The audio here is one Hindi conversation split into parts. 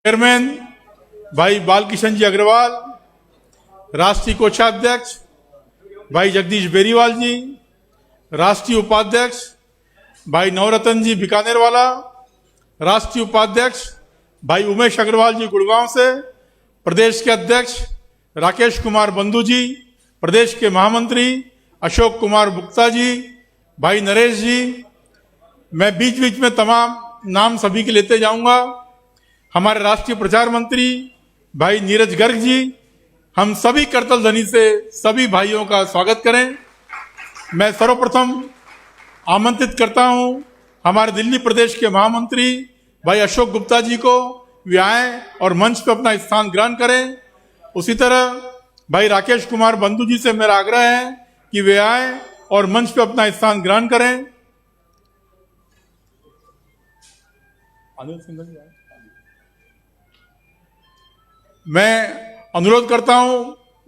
चेयरमैन भाई बालकिशन जी अग्रवाल, राष्ट्रीय कोषाध्यक्ष भाई जगदीश बेरीवाल जी, राष्ट्रीय उपाध्यक्ष भाई नवरत्न जी बीकानेर वाला, राष्ट्रीय उपाध्यक्ष भाई उमेश अग्रवाल जी गुड़गांव से, प्रदेश के अध्यक्ष राकेश कुमार बंधु जी, प्रदेश के महामंत्री अशोक कुमार गुप्ता जी, भाई नरेश जी। मैं बीच बीच में तमाम नाम सभी के लेते जाऊंगा। हमारे राष्ट्रीय प्रचार मंत्री भाई नीरज गर्ग जी, हम सभी करतल ध्वनि से सभी भाइयों का स्वागत करें। मैं सर्वप्रथम आमंत्रित करता हूं हमारे दिल्ली प्रदेश के महामंत्री भाई अशोक गुप्ता जी को, वे आए और मंच पर अपना स्थान ग्रहण करें। उसी तरह भाई राकेश कुमार बंधु जी से मेरा आग्रह है कि वे आए और मंच पर अपना स्थान ग्रहण करें। अनिल सिंघल जी, मैं अनुरोध करता हूं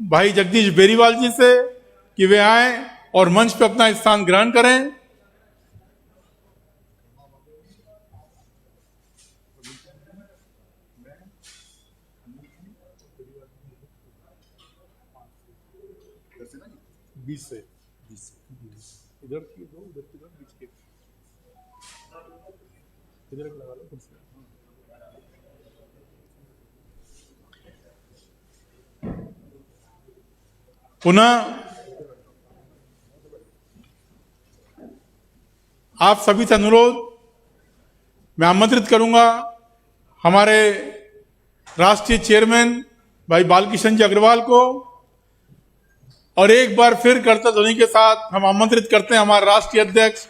भाई जगदीश बेरीवाल जी से कि वे आए और मंच पर अपना स्थान ग्रहण करें। बीस से इधर की दो, उधर की दो, बीच के इधर लगा लो कुर्सी। पुनः आप सभी से अनुरोध, मैं आमंत्रित करूंगा हमारे राष्ट्रीय चेयरमैन भाई बालकिशन जी अग्रवाल को, और एक बार फिर करतल ध्वनि के साथ हम आमंत्रित करते हैं हमारे राष्ट्रीय अध्यक्ष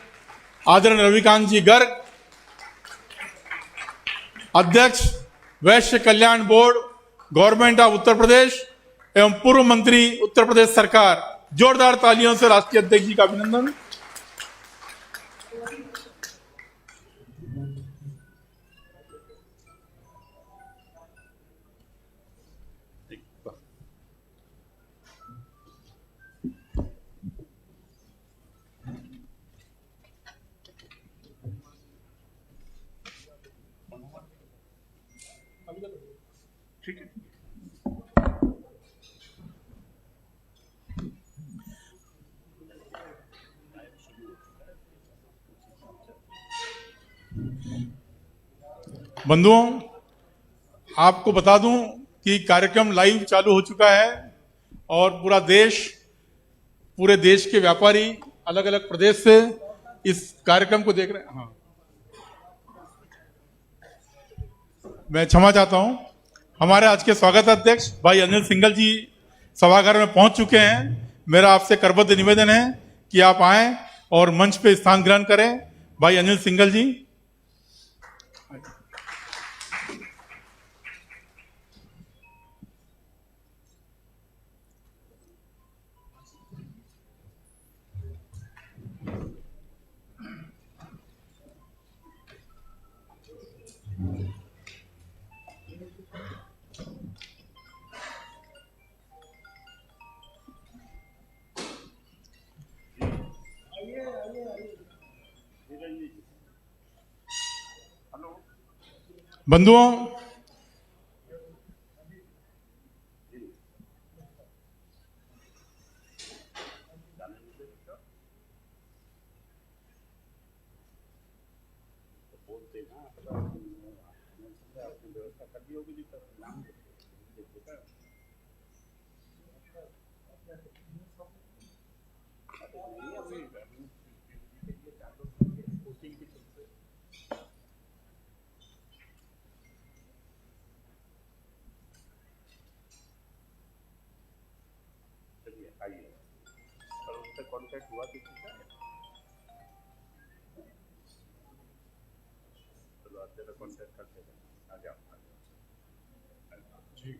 आदरणीय रविकांत जी गर्ग, अध्यक्ष वैश्य कल्याण board government of Uttar Pradesh एवं पूर्व मंत्री उत्तर प्रदेश सरकार। जोरदार तालियों से राष्ट्रीय अध्यक्ष जी का अभिनंदन। ठीक है। बंधुओं, आपको बता दूं कि कार्यक्रम लाइव चालू हो चुका है और पूरे देश के व्यापारी अलग अलग प्रदेश से इस कार्यक्रम को देख रहे हैं। हाँ, मैं क्षमा चाहता हूं। हमारे आज के स्वागत अध्यक्ष भाई अनिल सिंघल जी सभागार में पहुंच चुके हैं। मेरा आपसे करबद्ध निवेदन है कि आप आएं और मंच पे स्थान ग्रहण करें। भाई अनिल सिंघल जी। बंधुओं, कॉन्टैक्ट हुआ किसी का? चलो आप तेरा कॉन्टैक्ट करते हैं। आ जाओ जी।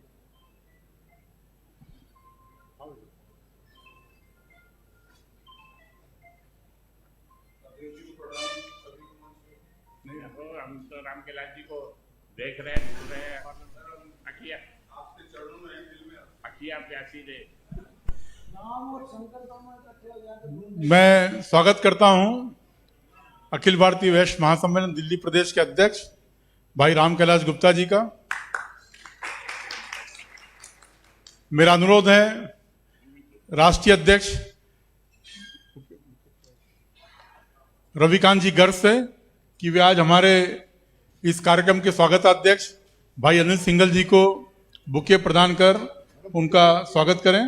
नहीं, हम तो राम के लाल जी को देख रहे हैं, सुन रहे हैं। अखिया आपके चरणों में दिल में अखिया प्यासी दे। मैं स्वागत करता हूं अखिल भारतीय वैश्य महासम्मेलन दिल्ली प्रदेश के अध्यक्ष भाई राम कैलाश गुप्ता जी का। मेरा अनुरोध है राष्ट्रीय अध्यक्ष रविकांत जी गर्ग से कि वे आज हमारे इस कार्यक्रम के स्वागताध्यक्ष भाई अनिल सिंघल जी को बुके प्रदान कर उनका स्वागत करें।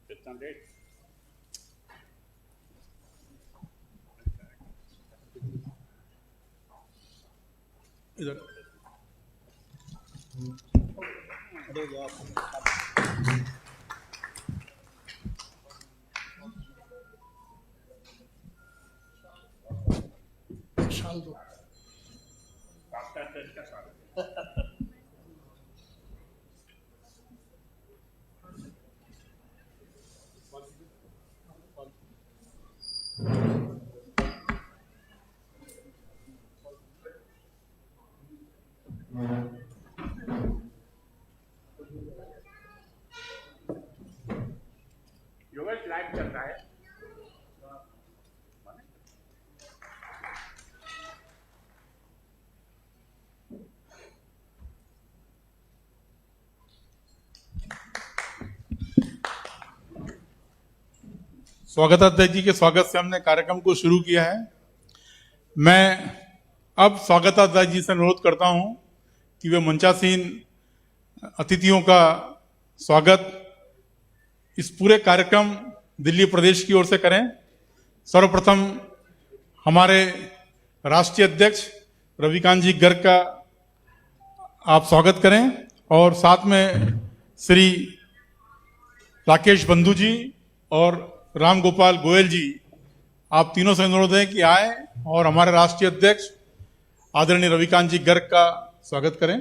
कितना देर? इधर राष्ट्रीय अध्यक्ष का स्वागत। योगेश लाइव चल रहा है। स्वागताध्यक्ष जी के स्वागत से हमने कार्यक्रम को शुरू किया है। मैं अब स्वागताध्यक्ष जी से अनुरोध करता हूं कि वे मंचासीन अतिथियों का स्वागत इस पूरे कार्यक्रम दिल्ली प्रदेश की ओर से करें। सर्वप्रथम हमारे राष्ट्रीय अध्यक्ष रविकांत जी गर्ग का आप स्वागत करें और साथ में श्री राकेश बंधु जी और राम गोपाल गोयल जी, आप तीनों से अनुरोध है कि आए और हमारे राष्ट्रीय अध्यक्ष आदरणीय रविकांत जी गर्ग का स्वागत करें।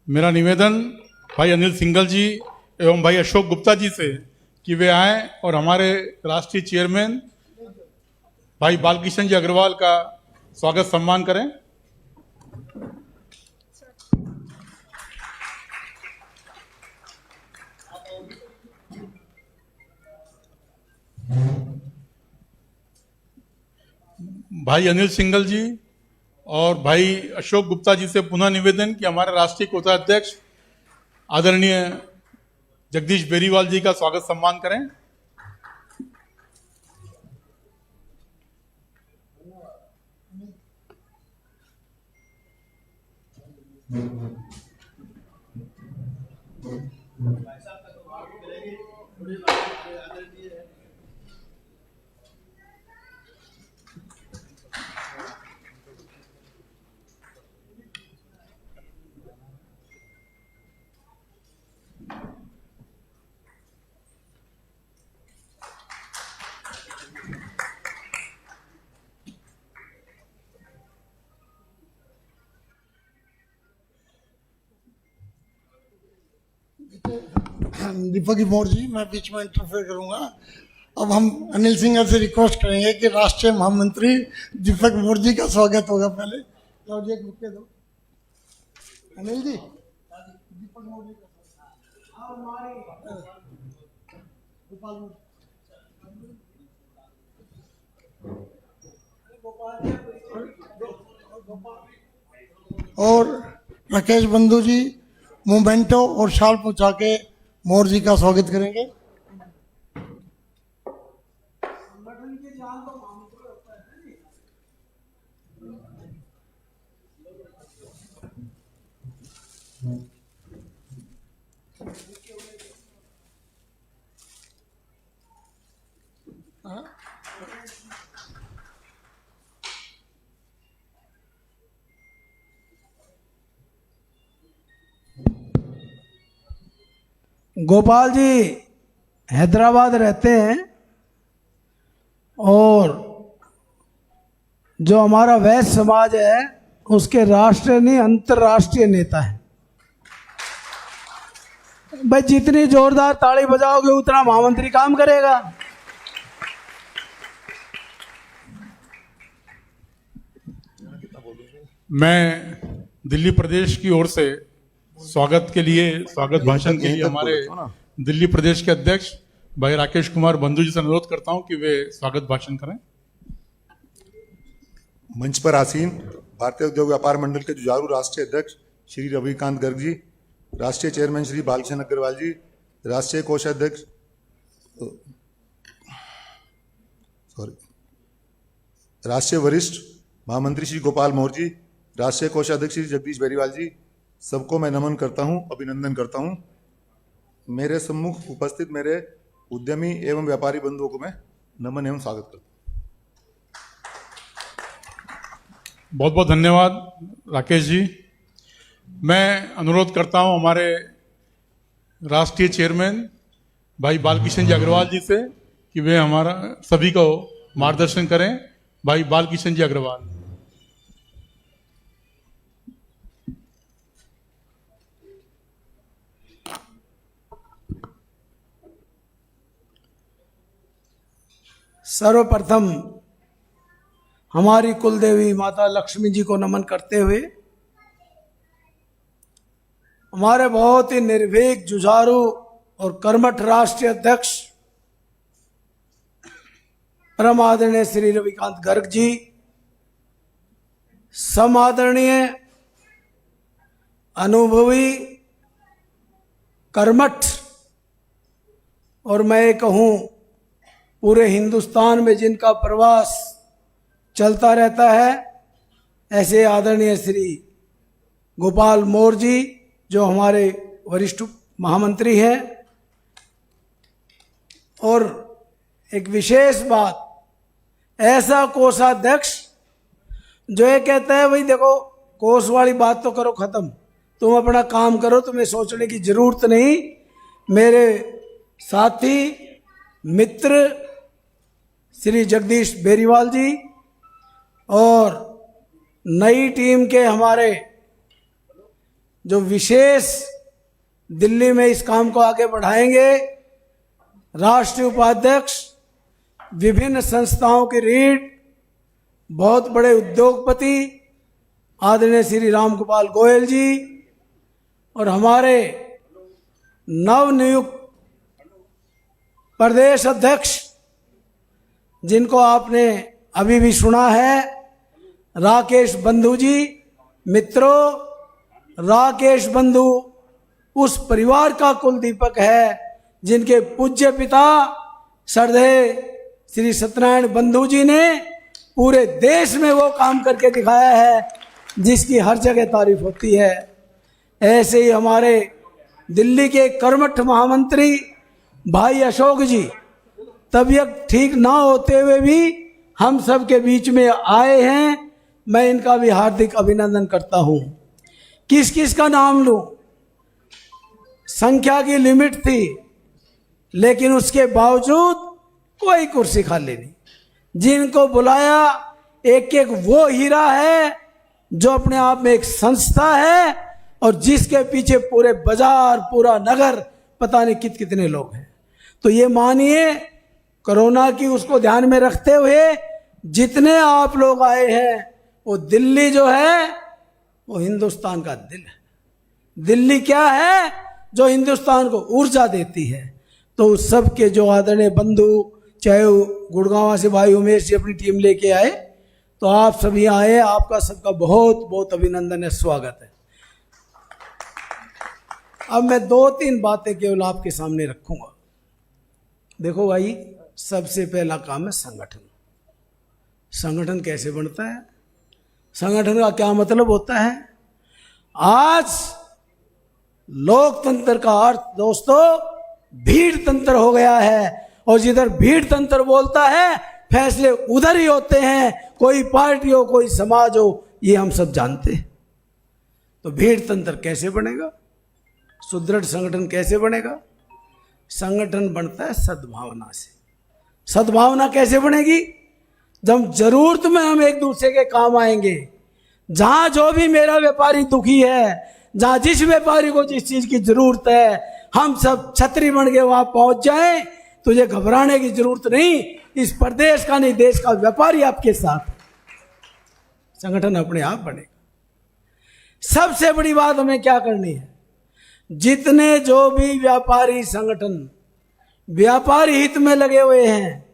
मेरा निवेदन भाई अनिल सिंघल जी एवं भाई अशोक गुप्ता जी से कि वे आए और हमारे राष्ट्रीय चेयरमैन भाई बालकिशन जी अग्रवाल का स्वागत सम्मान करें। भाई अनिल सिंघल जी और भाई अशोक गुप्ता जी से पुनः निवेदन कि हमारे राष्ट्रीय कोषाध्यक्ष आदरणीय जगदीश बेरीवाल जी का स्वागत सम्मान करें। दीपक मोर जी, मैं बीच में इंटरफेयर करूंगा। अब हम अनिल सिंघल से रिक्वेस्ट करेंगे कि राष्ट्रीय महामंत्री दीपक मोर जी का स्वागत होगा। पहले लो जी, एक बुके दो अनिल जी। दीपक मोर जी का गोपाल मोर और राकेश बंधु जी मोमेंटो और शाल पहुंचा के मोर जी का स्वागत करेंगे। संगठन के जान तो गोपाल जी हैदराबाद रहते हैं और जो हमारा वैश्य समाज है उसके राष्ट्रीय नहीं अंतर्राष्ट्रीय नेता है। भाई जितनी जोरदार ताली बजाओगे उतना महामंत्री काम करेगा। मैं दिल्ली प्रदेश की ओर से स्वागत भाषण के लिए हमारे दिल्ली प्रदेश के अध्यक्ष भाई राकेश कुमार बंधु जी से अनुरोध करता हूं कि वे स्वागत भाषण करें। मंच पर आसीन भारतीय उद्योग व्यापार मंडल के जुझारू राष्ट्रीय अध्यक्ष श्री रविकांत गर्ग जी, राष्ट्रीय चेयरमैन श्री बालकृष्ण अग्रवाल जी, राष्ट्रीय कोषाध्यक्ष राष्ट्रीय वरिष्ठ महामंत्री श्री गोपाल मौर्य जी, राष्ट्रीय कोषाध्यक्ष श्री जगदीश बेरीवाल जी, सबको मैं नमन करता हूं, अभिनंदन करता हूं। मेरे सम्मुख उपस्थित मेरे उद्यमी एवं व्यापारी बंधुओं को मैं नमन एवं स्वागत करता हूं। बहुत बहुत धन्यवाद राकेश जी। मैं अनुरोध करता हूं हमारे राष्ट्रीय चेयरमैन भाई बालकृष्ण जी अग्रवाल जी से कि वे हमारा सभी को मार्गदर्शन करें। भाई बालकृष्ण जी अग्रवाल। सर्वप्रथम हमारी कुलदेवी माता लक्ष्मी जी को नमन करते हुए हमारे बहुत ही निर्भीक, जुझारू और कर्मठ राष्ट्रीय अध्यक्ष परम आदरणीय श्री रविकांत गर्ग जी, समादरणीय अनुभवी कर्मठ और मैं कहूं पूरे हिंदुस्तान में जिनका प्रवास चलता रहता है, ऐसे आदरणीय श्री गोपाल मौर्य जी जो हमारे वरिष्ठ महामंत्री हैं। और एक विशेष बात, ऐसा कोषाध्यक्ष जो ये कहता है भाई देखो कोष वाली बात तो करो खत्म, तुम अपना काम करो, तुम्हें सोचने की जरूरत नहीं। मेरे साथी मित्र श्री जगदीश बेरीवाल जी और नई टीम के हमारे जो विशेष दिल्ली में इस काम को आगे बढ़ाएंगे, राष्ट्रीय उपाध्यक्ष, विभिन्न संस्थाओं की रीढ़, बहुत बड़े उद्योगपति आदरणीय श्री राम गोपाल गोयल जी और हमारे नवनियुक्त प्रदेश अध्यक्ष जिनको आपने अभी भी सुना है, राकेश बंधु जी। मित्रों, राकेश बंधु उस परिवार का कुल दीपक है जिनके पूज्य पिता श्रद्धेय श्री सत्यनारायण बंधु जी ने पूरे देश में वो काम करके दिखाया है जिसकी हर जगह तारीफ होती है। ऐसे ही हमारे दिल्ली के कर्मठ महामंत्री भाई अशोक जी तबीयत ठीक ना होते हुए भी हम सब के बीच में आए हैं, मैं इनका भी हार्दिक अभिनंदन करता हूं। किस किस का नाम लूं, संख्या की लिमिट थी लेकिन उसके बावजूद कोई कुर्सी खाली नहीं। जिनको बुलाया एक एक वो हीरा है जो अपने आप में एक संस्था है और जिसके पीछे पूरे बाजार, पूरा नगर, पता नहीं कितने लोग हैं। तो ये मानिए कोरोना की उसको ध्यान में रखते हुए जितने आप लोग आए हैं, वो दिल्ली जो है वो हिंदुस्तान का दिल है। दिल्ली क्या है? जो हिंदुस्तान को ऊर्जा देती है। तो उस सब के जो आदरणीय बंधु, चाहे गुड़गांव से भाई उमेश जी अपनी टीम लेके आए, तो आप सभी आए, आपका सबका बहुत बहुत अभिनंदन है, स्वागत है। अब मैं 2-3 बातें केवल आपके सामने रखूंगा। देखो भाई, सबसे पहला काम है संगठन। संगठन कैसे बनता है? संगठन का क्या मतलब होता है? आज लोकतंत्र का अर्थ दोस्तों भीड़ तंत्र हो गया है और जिधर भीड़ तंत्र बोलता है फैसले उधर ही होते हैं, कोई पार्टी हो, कोई समाज हो, ये हम सब जानते हैं। तो भीड़ तंत्र कैसे बनेगा? सुदृढ़ संगठन कैसे बनेगा? संगठन बनता है सद्भावना से। सद्भावना कैसे बनेगी? जब जरूरत में हम एक दूसरे के काम आएंगे। जहां जो भी मेरा व्यापारी दुखी है, जहां जिस व्यापारी को जिस चीज की जरूरत है, हम सब छतरी बन के वहां पहुंच जाएं। तुझे घबराने की जरूरत नहीं, इस प्रदेश का नहीं देश का व्यापारी आपके साथ, संगठन अपने आप बनेगा। सबसे बड़ी बात हमें क्या करनी है, जितने जो भी व्यापारी संगठन व्यापारी हित में लगे हुए हैं,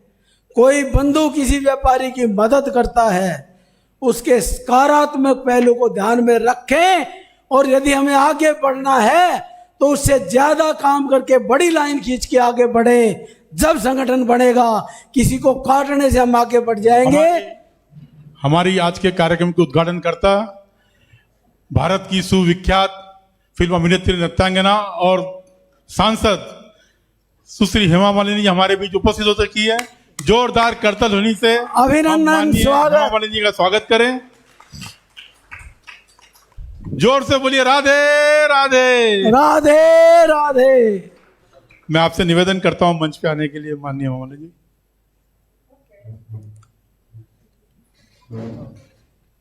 कोई बंधु किसी व्यापारी की मदद करता है, उसके सकारात्मक पहलू को ध्यान में रखें और यदि हमें आगे बढ़ना है तो उससे ज्यादा काम करके बड़ी लाइन खींच के आगे बढ़े। जब संगठन बनेगा, किसी को काटने से हम आगे बढ़ जाएंगे। हमारी आज के कार्यक्रम के उद्घाटन करता भारत की सुविख्यात फिल्म अभिनेत्री, नृत्यांगना और सांसद सुश्री हेमा मालिनी जी हमारे बीच उपस्थित हो चुकी है। जोरदार करतल ध्वनि से अभिनंदन, माननीय स्वागत। हेमा मालिनी जी का स्वागत करें। जोर से बोलिए राधे राधे राधे राधे। मैं आपसे निवेदन करता हूं मंच पे आने के लिए माननीय हेमा मालिनी जी।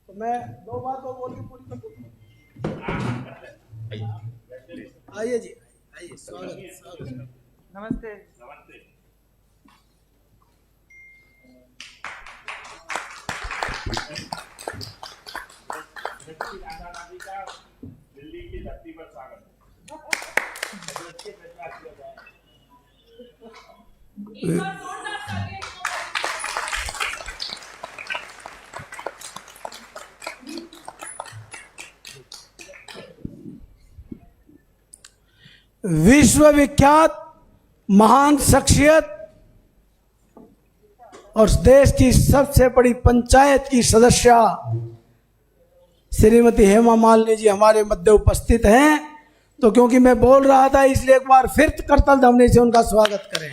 तो मैं दो बातों बोल के पूरी कर दूं। आइए जी, आइए, स्वागत। नमस्ते। दिल्ली की धरती पर स्वागत विश्वविख्यात महान शख्सियत और देश की सबसे बड़ी पंचायत की सदस्य श्रीमती हेमा मालिनी जी हमारे मध्य उपस्थित हैं। तो क्योंकि मैं बोल रहा था, इसलिए एक बार फिर करतल ध्वनि से उनका स्वागत करें।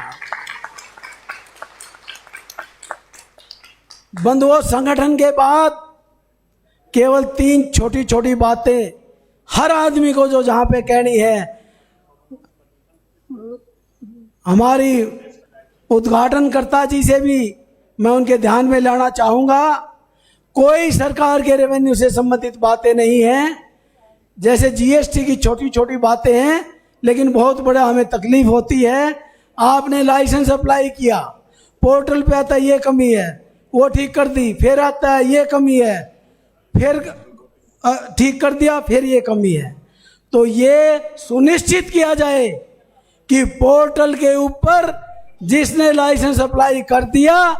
बंधुओं, संगठन के बाद केवल 3 छोटी छोटी बातें हर आदमी को जो जहां पे कहनी है, हमारी उद्घाटनकर्ता जी से भी मैं उनके ध्यान में लाना चाहूंगा। कोई सरकार के रेवेन्यू से संबंधित बातें नहीं हैं, जैसे जीएसटी की छोटी छोटी बातें हैं, लेकिन बहुत बड़ा हमें तकलीफ होती है। आपने लाइसेंस अप्लाई किया, पोर्टल पे आता है ये कमी है, वो ठीक कर दी, फिर आता है ये कमी है, फिर ठीक कर दिया, फिर ये कमी है। तो ये सुनिश्चित किया जाए कि पोर्टल के ऊपर जिसने लाइसेंस अप्लाई कर दिया,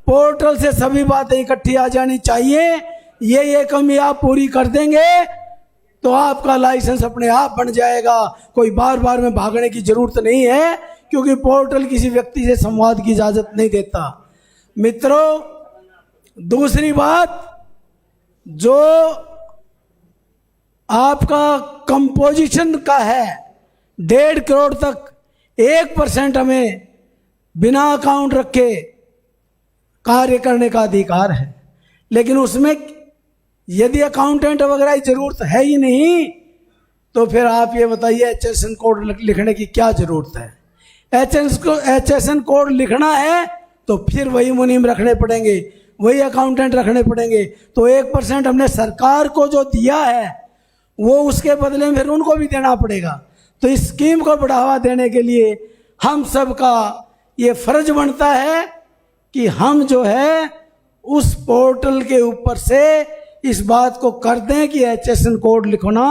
पोर्टल से सभी बातें इकट्ठी आ जानी चाहिए। ये कमी आप पूरी कर देंगे तो आपका लाइसेंस अपने आप बन जाएगा। कोई बार बार में भागने की जरूरत नहीं है, क्योंकि पोर्टल किसी व्यक्ति से संवाद की इजाजत नहीं देता। मित्रों, दूसरी बात, जो आपका कंपोजिशन का है 1.5 करोड़ तक 1% हमें बिना अकाउंट रखे कार्य करने का अधिकार है, लेकिन उसमें यदि अकाउंटेंट वगैरह की जरूरत है ही नहीं, तो फिर आप ये बताइए HSN कोड लिखने की क्या जरूरत है। HSN कोड लिखना है तो फिर वही मुनीम रखने पड़ेंगे, वही अकाउंटेंट रखने पड़ेंगे। तो 1% हमने सरकार को जो दिया है वो उसके बदले में फिर उनको भी देना पड़ेगा। तो इस स्कीम को बढ़ावा देने के लिए हम सब का ये फर्ज बनता है कि हम जो है उस पोर्टल के ऊपर से इस बात को कर दें कि HSN कोड लिखना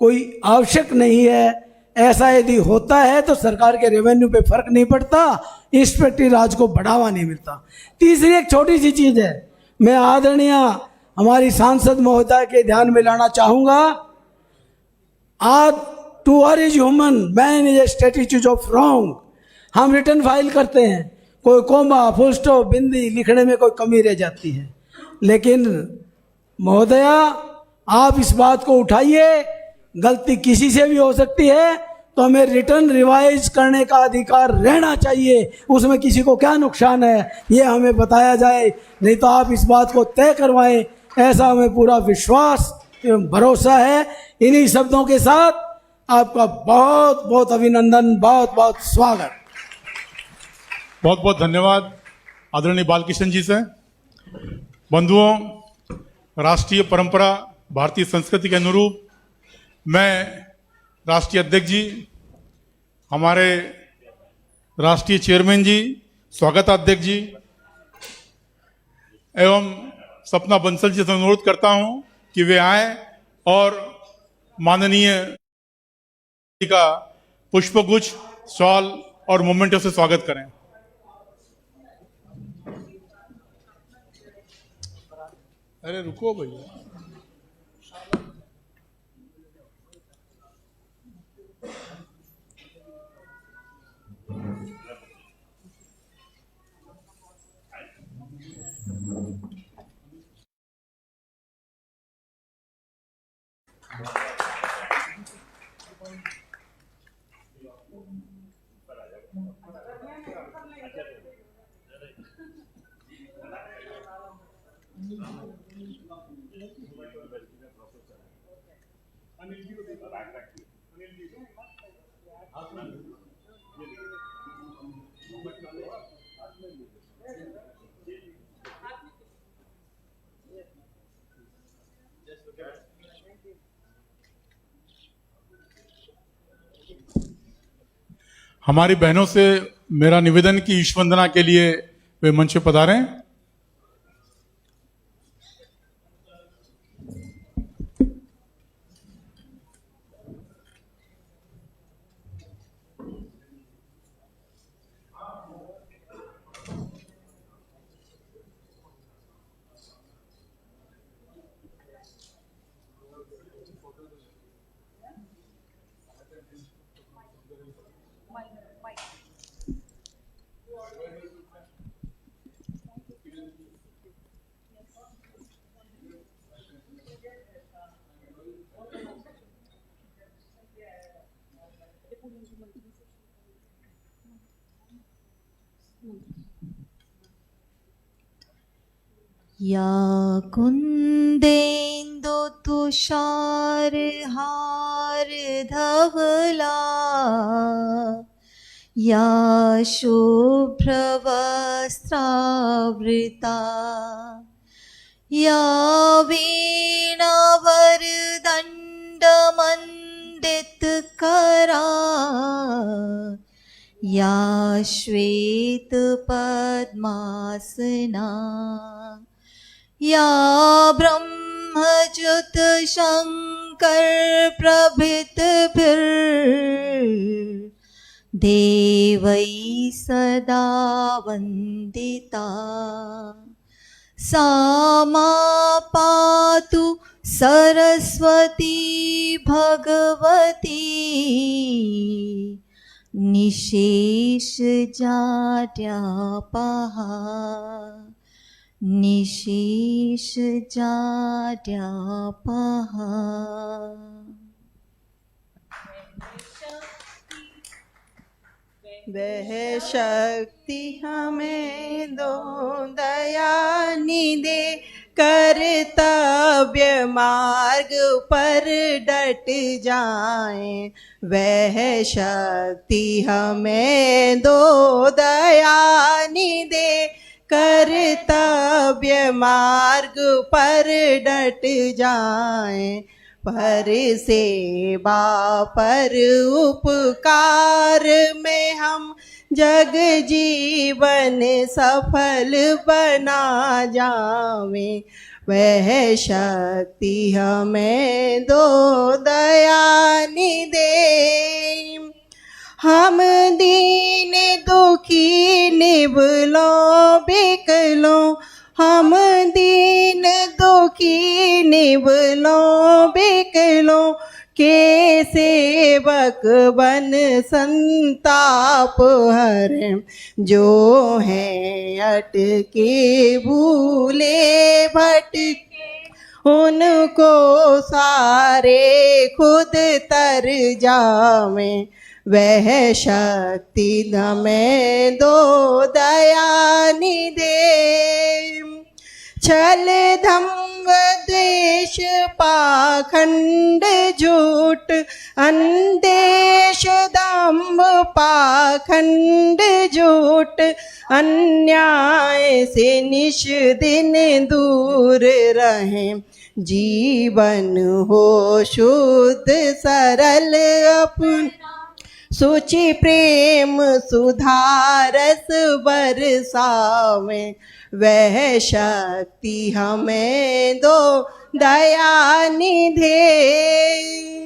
कोई आवश्यक नहीं है। ऐसा यदि होता है तो सरकार के रेवेन्यू पे फर्क नहीं पड़ता, इंस्पेक्टरी राज को बढ़ावा नहीं मिलता। तीसरी एक छोटी सी चीज है, मैं आदरणीय हमारी सांसद महोदय के ध्यान में लाना चाहूंगा। आज to err is human, man is a statute of wrong. हम रिटर्न फाइल करते हैं, कोई कोमा, फुल स्टॉप, बिंदी लिखने में कोई कमी रह जाती है, लेकिन महोदया आप इस बात को उठाइए, गलती किसी से भी हो सकती है, तो हमें रिटर्न रिवाइज करने का अधिकार रहना चाहिए। उसमें किसी को क्या नुकसान है ये हमें बताया जाए, नहीं तो आप इस बात को तय करवाएं, ऐसा हमें पूरा विश्वास एवं भरोसा है। इन्हीं शब्दों के साथ आपका बहुत बहुत अभिनंदन, बहुत बहुत स्वागत। बहुत बहुत धन्यवाद आदरणीय बालकिशन जी से। बंधुओं, राष्ट्रीय परंपरा, भारतीय संस्कृति के अनुरूप मैं राष्ट्रीय अध्यक्ष जी, हमारे राष्ट्रीय चेयरमैन जी, स्वागताध्यक्ष जी एवं सपना बंसल जी से अनुरोध करता हूं कि वे आए और माननीय जी का पुष्पगुच्छ, शॉल और मोमेंटो से स्वागत करें। अरे रुको भैया। हमारी बहनों से मेरा निवेदन कि ईश वंदना के लिए वे मंच पे पधारें। या कुन्देन्दु तुषारहार धवला या शुभ्रवस्त्रावृता या वीणावरदण्डमण्डितकरा या श्वेतपद्मासना या ब्रह्मज्योत शंकर प्रभृतिभिर् देवैः सदा वन्दिता सा मा पातु सरस्वती भगवती निशेषजाड्यापहा निशेषजाड्यापहा। वह शक्ति हमें दो दया निधे, कर्तव्य मार्ग पर डट जाएं। वह शक्ति हमें दो दया निधे, कर्तव्य मार्ग पर डट जाएं। पर सेवा पर उपकार में हम जग जीवन सफल बना जावें। वह शक्ति हमें दो दया निधे। हम दीन दुखी निबलों बिकलों, हम दीन दुखी निबलों बिकलों के सेवक बन संताप हरें। जो हैं अटके भूले भटके, उनको सारे खुद तर जावें। वह शक्ति हमें दो दया निधे। छल धम्म द्वेष पाखंड झूठ अंदेश दम्भ पाखंड झूठ अन्याय से निश दिन दूर रहें, जीवन हो शुद्ध सरल अपन सुचि प्रेम सुधारस बरसावें, वह शक्ति हमें दो दया निधे।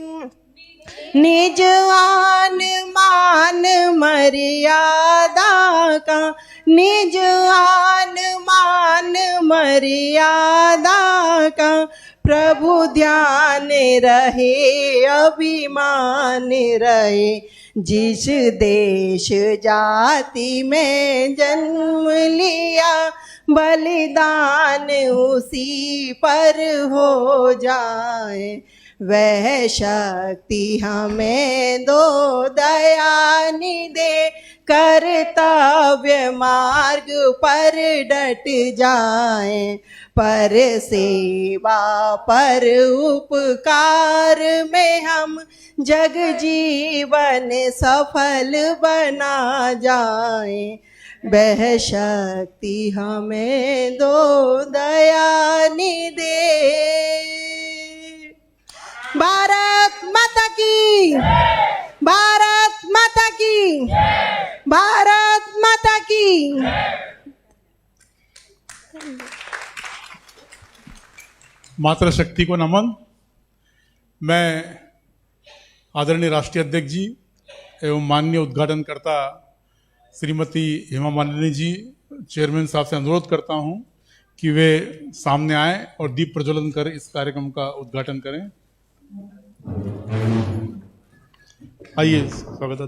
निज आन मान मर्यादा का, निज आन मान मर्यादा का, प्रभु ध्यान रहे अभिमान रहे, जिस देश जाति में जन्म लिया बलिदान उसी पर हो जाए, वह शक्ति हमें दो दया निधे, कर्तव्य मार्ग पर डट जाए, पर सेवा पर उपकार में हम जग जीवन सफल बना जाए, वह शक्ति हमें दो दया निधे। भारत माता की, भारत माता की, भारत माता की। मातृशक्ति को नमन। मैं आदरणीय राष्ट्रीय अध्यक्ष जी एवं माननीय उद्घाटनकर्ता श्रीमती हेमा मालिनी जी चेयरमैन साहब से अनुरोध करता हूं कि वे सामने आएं और दीप प्रज्वलन कर इस कार्यक्रम का उद्घाटन करें। आइए, स्वागत है।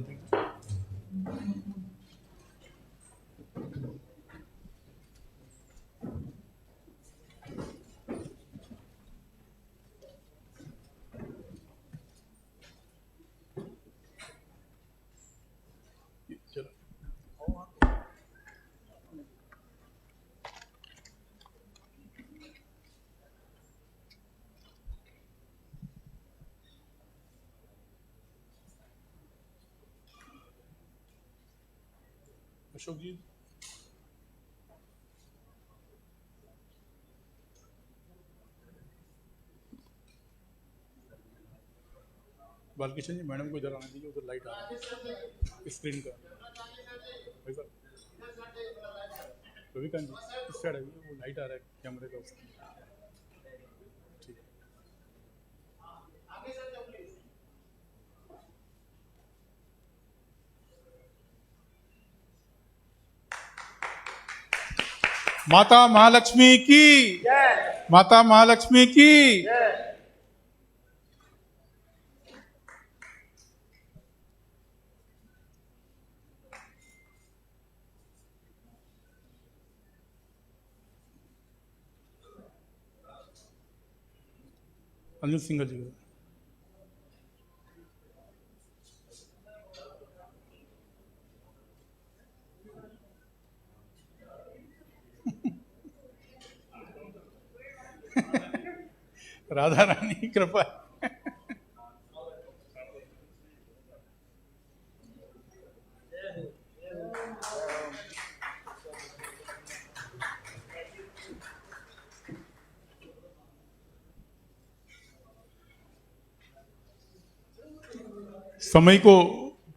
अशोक जी, बालकिशन जी, मैडम को इधर आने दीजिए, उधर लाइट आ रहा है स्क्रीन का। भाई साहब, रविकांत जी इस साइड आइए, वो लाइट आ रहा है कैमरे का उसका। ठीक है। माता महालक्ष्मी की, माता महालक्ष्मी की। अनिल सिंह जी, राधा रानी की कृपा। समय को,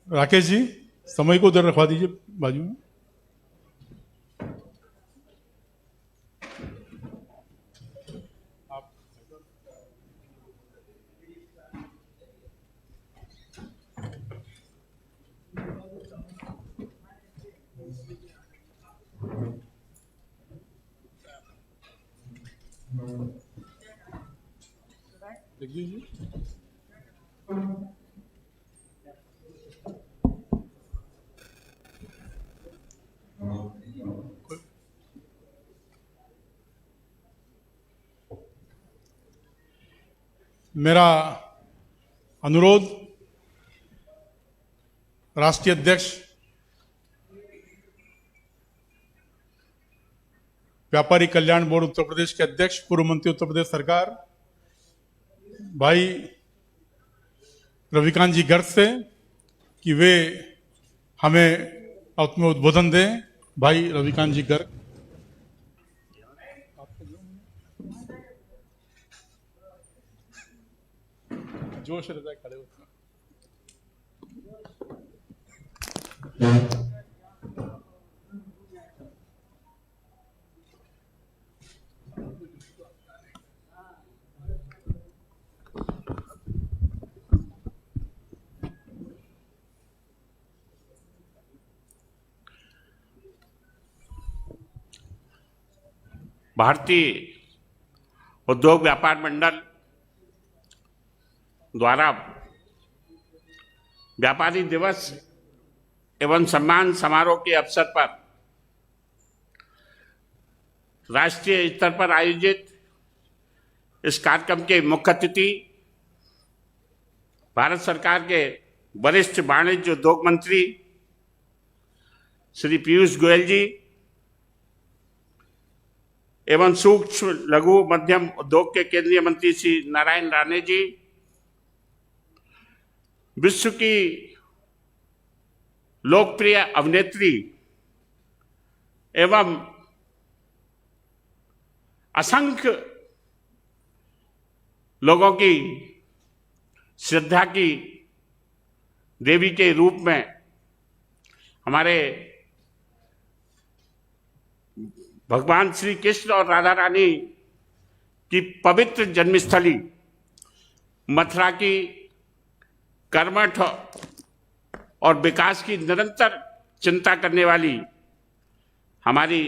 राकेश जी समय को उधर रखवा दीजिए बाजू में। देख लीजिए। मेरा अनुरोध राष्ट्रीय अध्यक्ष व्यापारी कल्याण बोर्ड उत्तर प्रदेश के अध्यक्ष, पूर्व मंत्री उत्तर प्रदेश सरकार भाई रविकांत जी गर्ग से कि वे हमें अपने उद्बोधन दें। भाई रविकांत जी गर्ग। जोश रहता है, खड़े होते हैं। भारतीय उद्योग व्यापार मंडल द्वारा व्यापारी दिवस एवं सम्मान समारोह के अवसर पर राष्ट्रीय स्तर पर आयोजित इस कार्यक्रम के मुख्य अतिथि भारत सरकार के वरिष्ठ वाणिज्य उद्योग मंत्री श्री पीयूष गोयल जी एवं सूक्ष्म लघु मध्यम उद्योग के केंद्रीय मंत्री श्री नारायण राणे जी, विश्व की लोकप्रिय अभिनेत्री एवं असंख्य लोगों की श्रद्धा की देवी के रूप में हमारे भगवान श्री कृष्ण और राधा रानी की पवित्र जन्मस्थली मथुरा की कर्मठ और विकास की निरंतर चिंता करने वाली हमारी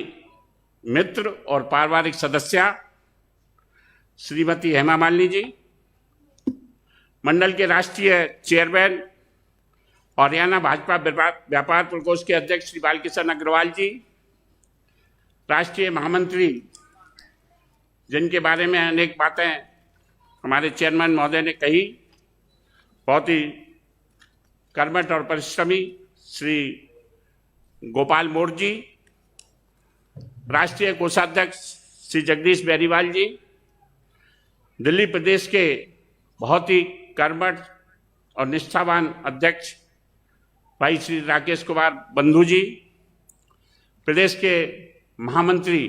मित्र और पारिवारिक सदस्या श्रीमती हेमा मालिनी जी, मंडल के राष्ट्रीय चेयरमैन और हरियाणा भाजपा व्यापार प्रकोष्ठ के अध्यक्ष श्री बालकिशन अग्रवाल जी, राष्ट्रीय महामंत्री जिनके बारे में अनेक बातें हमारे चेयरमैन महोदय ने कही, बहुत ही कर्मठ और परिश्रमी श्री गोपाल मोर्ज जी, राष्ट्रीय कोषाध्यक्ष श्री जगदीश बेरीवाल जी, दिल्ली प्रदेश के बहुत ही कर्मठ और निष्ठावान अध्यक्ष भाई श्री राकेश कुमार बंधु जी, प्रदेश के महामंत्री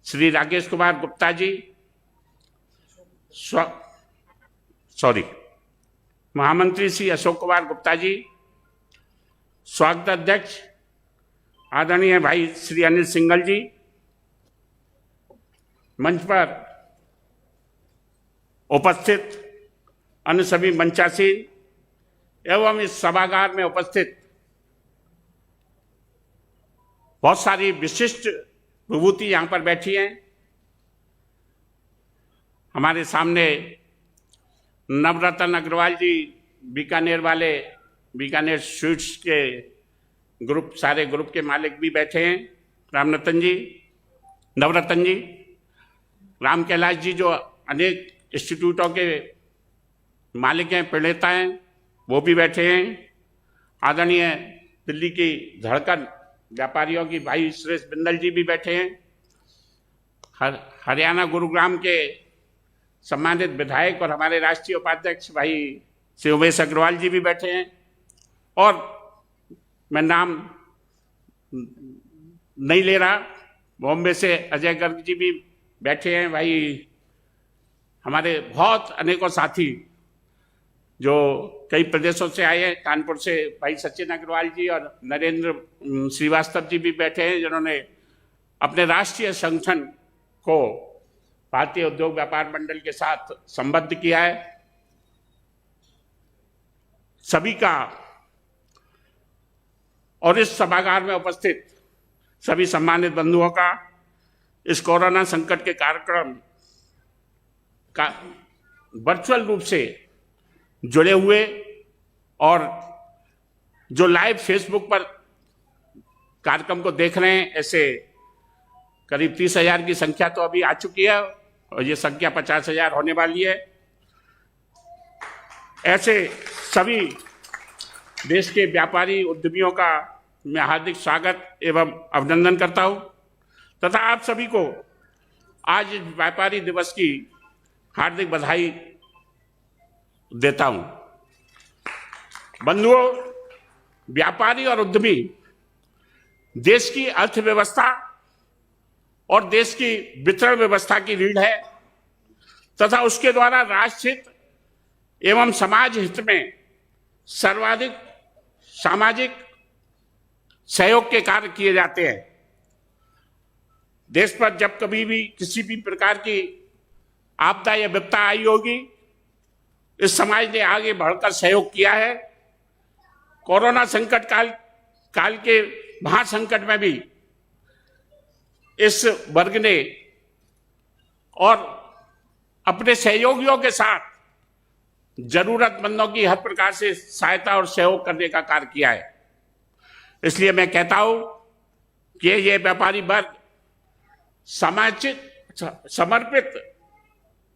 श्री राकेश कुमार गुप्ता जी, महामंत्री श्री अशोक कुमार गुप्ता जी, स्वागत अध्यक्ष आदरणीय भाई श्री अनिल सिंघल जी, मंच पर उपस्थित अन्य सभी मंचासीन एवं इस सभागार में उपस्थित बहुत सारी विशिष्ट विभूति यहाँ पर बैठी हैं। हमारे सामने नवरत्न अग्रवाल जी बीकानेर वाले बीकानेर स्वीट्स के सारे ग्रुप के मालिक भी बैठे हैं, रामरतन जी, नवरत्न जी, राम कैलाश जी जो अनेक इंस्टीट्यूटों के मालिक हैं, प्रणेता हैं, वो भी बैठे हैं। आदरणीय दिल्ली की धड़कन व्यापारियों की भाई सुरेश बिंदल जी भी बैठे हैं। हरियाणा गुरुग्राम के सम्मानित विधायक और हमारे राष्ट्रीय उपाध्यक्ष भाई श्री उमेश अग्रवाल जी भी बैठे हैं। और मैं नाम नहीं ले रहा, बॉम्बे से अजय गर्ग जी भी बैठे हैं। भाई हमारे बहुत अनेकों साथी जो कई प्रदेशों से आए हैं, कानपुर से भाई सचिन अग्रवाल जी और नरेंद्र श्रीवास्तव जी भी बैठे हैं, जिन्होंने अपने राष्ट्रीय संगठन को भारतीय उद्योग व्यापार मंडल के साथ संबद्ध किया है। सभी का और इस सभागार में उपस्थित सभी सम्मानित बंधुओं का इस कोरोना संकट के कार्यक्रम का वर्चुअल रूप से जुड़े हुए और जो लाइव फेसबुक पर कार्यक्रम को देख रहे हैं, ऐसे करीब 30,000 की संख्या तो अभी आ चुकी है और ये संख्या 50,000 होने वाली है। ऐसे सभी देश के व्यापारी उद्यमियों का मैं हार्दिक स्वागत एवं अभिनंदन करता हूं तथा आप सभी को आज व्यापारी दिवस की हार्दिक बधाई देता हूं। बंधुओं, व्यापारी और उद्यमी देश की अर्थव्यवस्था और देश की वितरण व्यवस्था की रीढ़ है तथा उसके द्वारा राष्ट्र हित एवं समाज हित में सर्वाधिक सामाजिक सहयोग के कार्य किए जाते हैं। देश पर जब कभी भी किसी भी प्रकार की आपदा या विपदा आई होगी, इस समाज ने आगे बढ़कर सहयोग किया है। कोरोना संकट काल के महासंकट में भी इस वर्ग ने और अपने सहयोगियों के साथ जरूरतमंदों की हर प्रकार से सहायता और सहयोग करने का कार्य किया है। इसलिए मैं कहता हूं कि ये व्यापारी वर्ग सामाजिक समर्पित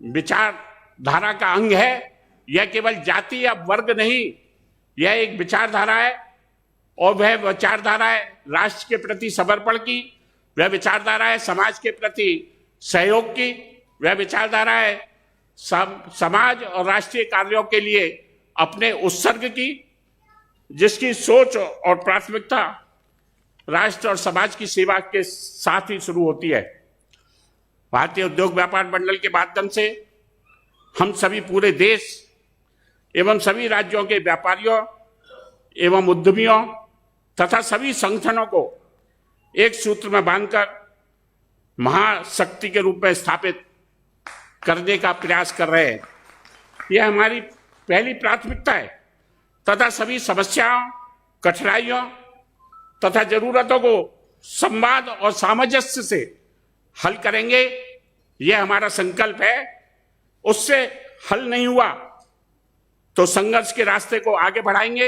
विचारधारा का अंग है। यह केवल जाति या वर्ग नहीं, यह एक विचारधारा है और वह विचारधारा है राष्ट्र के प्रति समर्पण की, वह विचारधारा है समाज के प्रति सहयोग की, वह विचारधारा है समाज और राष्ट्रीय कार्यों के लिए अपने उत्सर्ग की, जिसकी सोच और प्राथमिकता राष्ट्र और समाज की सेवा के साथ ही शुरू होती है। भारतीय उद्योग व्यापार मंडल के माध्यम से हम सभी पूरे देश एवं सभी राज्यों के व्यापारियों एवं उद्यमियों तथा सभी संगठनों को एक सूत्र में बांधकर महाशक्ति के रूप में स्थापित करने का प्रयास कर रहे हैं। यह हमारी पहली प्राथमिकता है तथा सभी समस्याओं, कठिनाइयों तथा जरूरतों को संवाद और सामंजस्य से हल करेंगे। यह हमारा संकल्प है। उससे हल नहीं हुआ तो संघर्ष के रास्ते को आगे बढ़ाएंगे,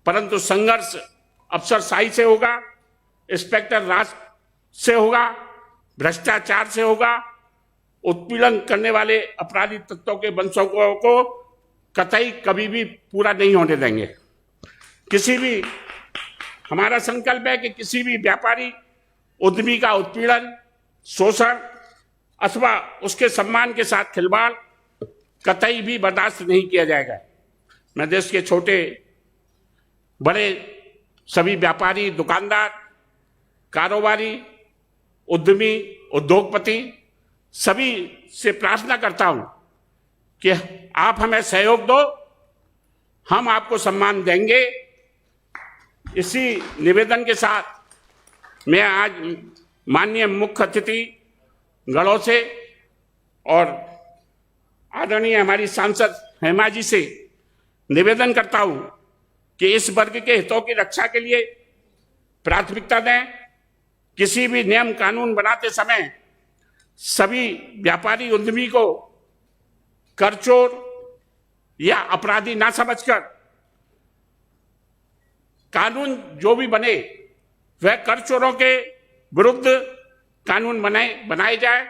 परंतु संघर्ष अफसरशाही से होगा, इंस्पेक्टर राज से होगा, भ्रष्टाचार से होगा, उत्पीड़न करने वाले अपराधी तत्वों के वंशकों को कतई कभी भी पूरा नहीं होने देंगे। हमारा संकल्प है कि किसी भी व्यापारी उद्यमी का उत्पीड़न, शोषण अथवा उसके सम्मान के साथ खिलवाड़ कतई भी बर्दाश्त नहीं किया जाएगा। मैं देश के छोटे बड़े सभी व्यापारी, दुकानदार, कारोबारी, उद्यमी, उद्योगपति सभी से प्रार्थना करता हूं कि आप हमें सहयोग दो, हम आपको सम्मान देंगे। इसी निवेदन के साथ मैं आज माननीय मुख्य अतिथि गणों से और आदरणीय हमारी सांसद हेमा जी से निवेदन करता हूं कि इस वर्ग के हितों की रक्षा के लिए प्राथमिकता दें। किसी भी नियम कानून बनाते समय सभी व्यापारी उद्यमी को कर चोर या अपराधी ना समझकर कानून जो भी बने वह कर चोरों के विरुद्ध कानून बनाए जाए।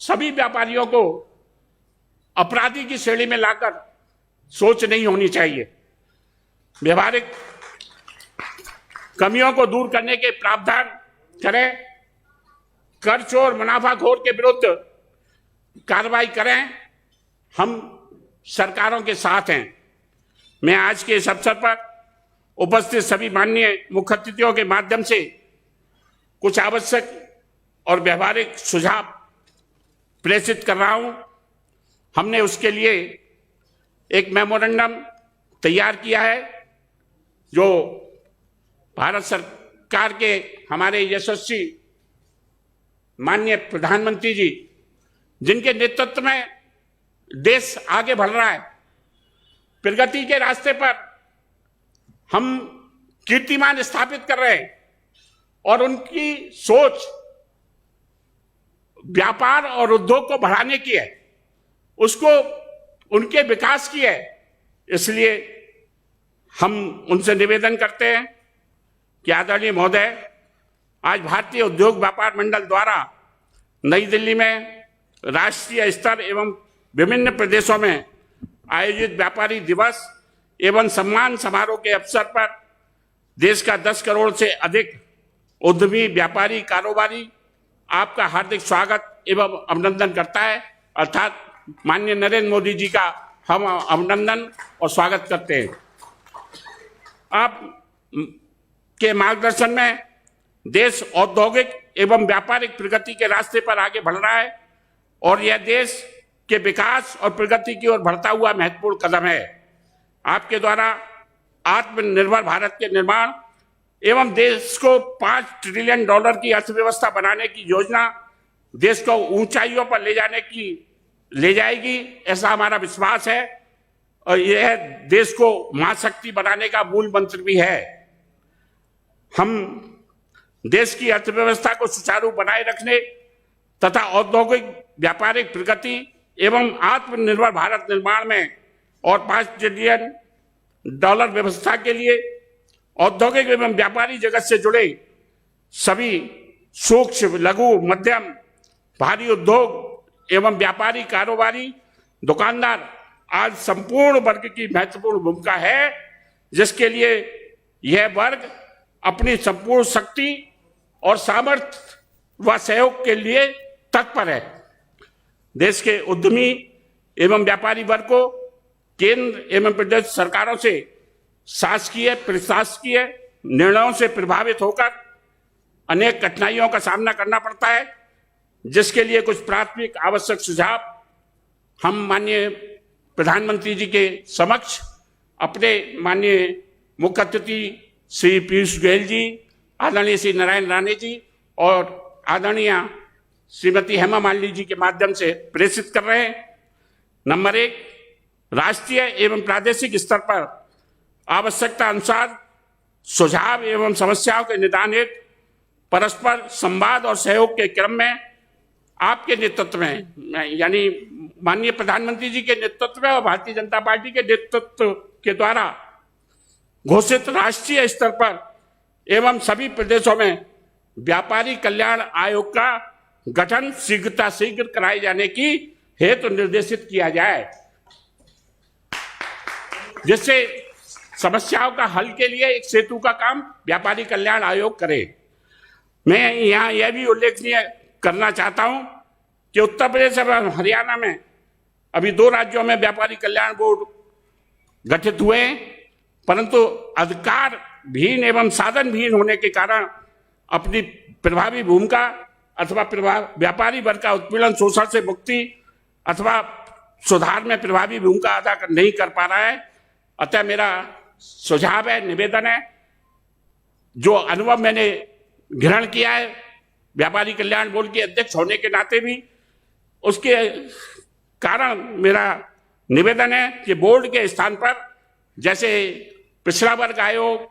सभी व्यापारियों को अपराधी की श्रेणी में लाकर सोच नहीं होनी चाहिए। व्यवहारिक कमियों को दूर करने के प्रावधान करें, कर चोर मुनाफाखोर के विरुद्ध कार्रवाई करें। हम सरकारों के साथ हैं। मैं आज के इस अवसर पर उपस्थित सभी माननीय मुख्य अतिथियों के माध्यम से कुछ आवश्यक और व्यवहारिक सुझाव प्रेषित कर रहा हूं। हमने उसके लिए एक मेमोरेंडम तैयार किया है जो भारत सरकार के हमारे यशस्वी माननीय प्रधानमंत्री जी, जिनके नेतृत्व में देश आगे बढ़ रहा है, प्रगति के रास्ते पर हम कीर्तिमान स्थापित कर रहे हैं और उनकी सोच व्यापार और उद्योग को बढ़ाने की है, उसको उनके विकास की है। इसलिए हम उनसे निवेदन करते हैं कि आदरणीय महोदय, आज भारतीय उद्योग व्यापार मंडल द्वारा नई दिल्ली में राष्ट्रीय स्तर एवं विभिन्न प्रदेशों में आयोजित व्यापारी दिवस एवं सम्मान समारोह के अवसर पर देश का 10 करोड़ से अधिक उद्यमी, व्यापारी, कारोबारी आपका हार्दिक स्वागत एवं अभिनंदन करता है। अर्थात माननीय नरेंद्र मोदी जी का हम अभिनंदन और स्वागत करते हैं। आप के मार्गदर्शन में देश औद्योगिक एवं व्यापारिक प्रगति के रास्ते पर आगे बढ़ रहा है और यह देश के विकास और प्रगति की ओर बढ़ता हुआ महत्वपूर्ण कदम है। आपके द्वारा आत्मनिर्भर भारत के निर्माण एवं देश को $5 ट्रिलियन की अर्थव्यवस्था बनाने की योजना देश को ऊंचाइयों पर ले जाएगी, ऐसा हमारा विश्वास है और यह देश को महाशक्ति बनाने का मूल मंत्र भी है। हम देश की अर्थव्यवस्था को सुचारू बनाए रखने तथा औद्योगिक व्यापारिक प्रगति एवं आत्मनिर्भर भारत निर्माण में और $5 ट्रिलियन व्यवस्था के लिए औद्योगिक एवं व्यापारी जगत से जुड़े सभी सूक्ष्म, लघु, मध्यम, भारी उद्योग एवं व्यापारी, कारोबारी, दुकानदार आज संपूर्ण वर्ग की महत्वपूर्ण भूमिका है, जिसके लिए यह वर्ग अपनी संपूर्ण शक्ति और सामर्थ्य व सहयोग के लिए तत्पर है। देश के उद्यमी एवं व्यापारी वर्ग को केंद्र एवं प्रदेश सरकारों से शासकीय प्रशासकीय निर्णयों से प्रभावित होकर अनेक कठिनाइयों का सामना करना पड़ता है, जिसके लिए कुछ प्राथमिक आवश्यक सुझाव हम माननीय प्रधानमंत्री जी के समक्ष अपने माननीय मुख्य अतिथि श्री पीयूष गोयल जी, आदरणीय श्री नारायण राणे जी और आदरणीय श्रीमती हेमा मालिनी जी के माध्यम से प्रेषित कर रहे हैं। नंबर 1, राष्ट्रीय एवं प्रादेशिक स्तर पर आवश्यकता अनुसार सुझाव एवं समस्याओं के निदान हेतु परस्पर संवाद और सहयोग के क्रम में आपके नेतृत्व में, यानी माननीय प्रधानमंत्री जी के नेतृत्व में और भारतीय जनता पार्टी के नेतृत्व के द्वारा घोषित राष्ट्रीय स्तर पर एवं सभी प्रदेशों में व्यापारी कल्याण आयोग का गठन शीघ्र कराए जाने की हेतु निर्देशित किया जाए, जिससे समस्याओं का हल के लिए एक सेतु का काम व्यापारी कल्याण आयोग करे। मैं यहाँ यह भी उल्लेखनीय करना चाहता हूं कि उत्तर प्रदेश और हरियाणा में अभी 2 राज्यों में व्यापारी कल्याण बोर्ड गठित हुए हैं, परंतु अधिकार भीन एवं साधन भीन होने के कारण अपनी प्रभावी भूमिका अथवा व्यापारी वर्ग का उत्पीड़न शोषण से मुक्ति अथवा सुधार में प्रभावी भूमिका अदा नहीं कर पा रहा है। अतः मेरा सुझाव है, निवेदन है, जो अनुभव मैंने ग्रहण किया है व्यापारी कल्याण बोर्ड के अध्यक्ष होने के नाते भी, उसके कारण मेरा निवेदन है कि बोर्ड के स्थान पर जैसे पिछड़ा वर्ग आयोग,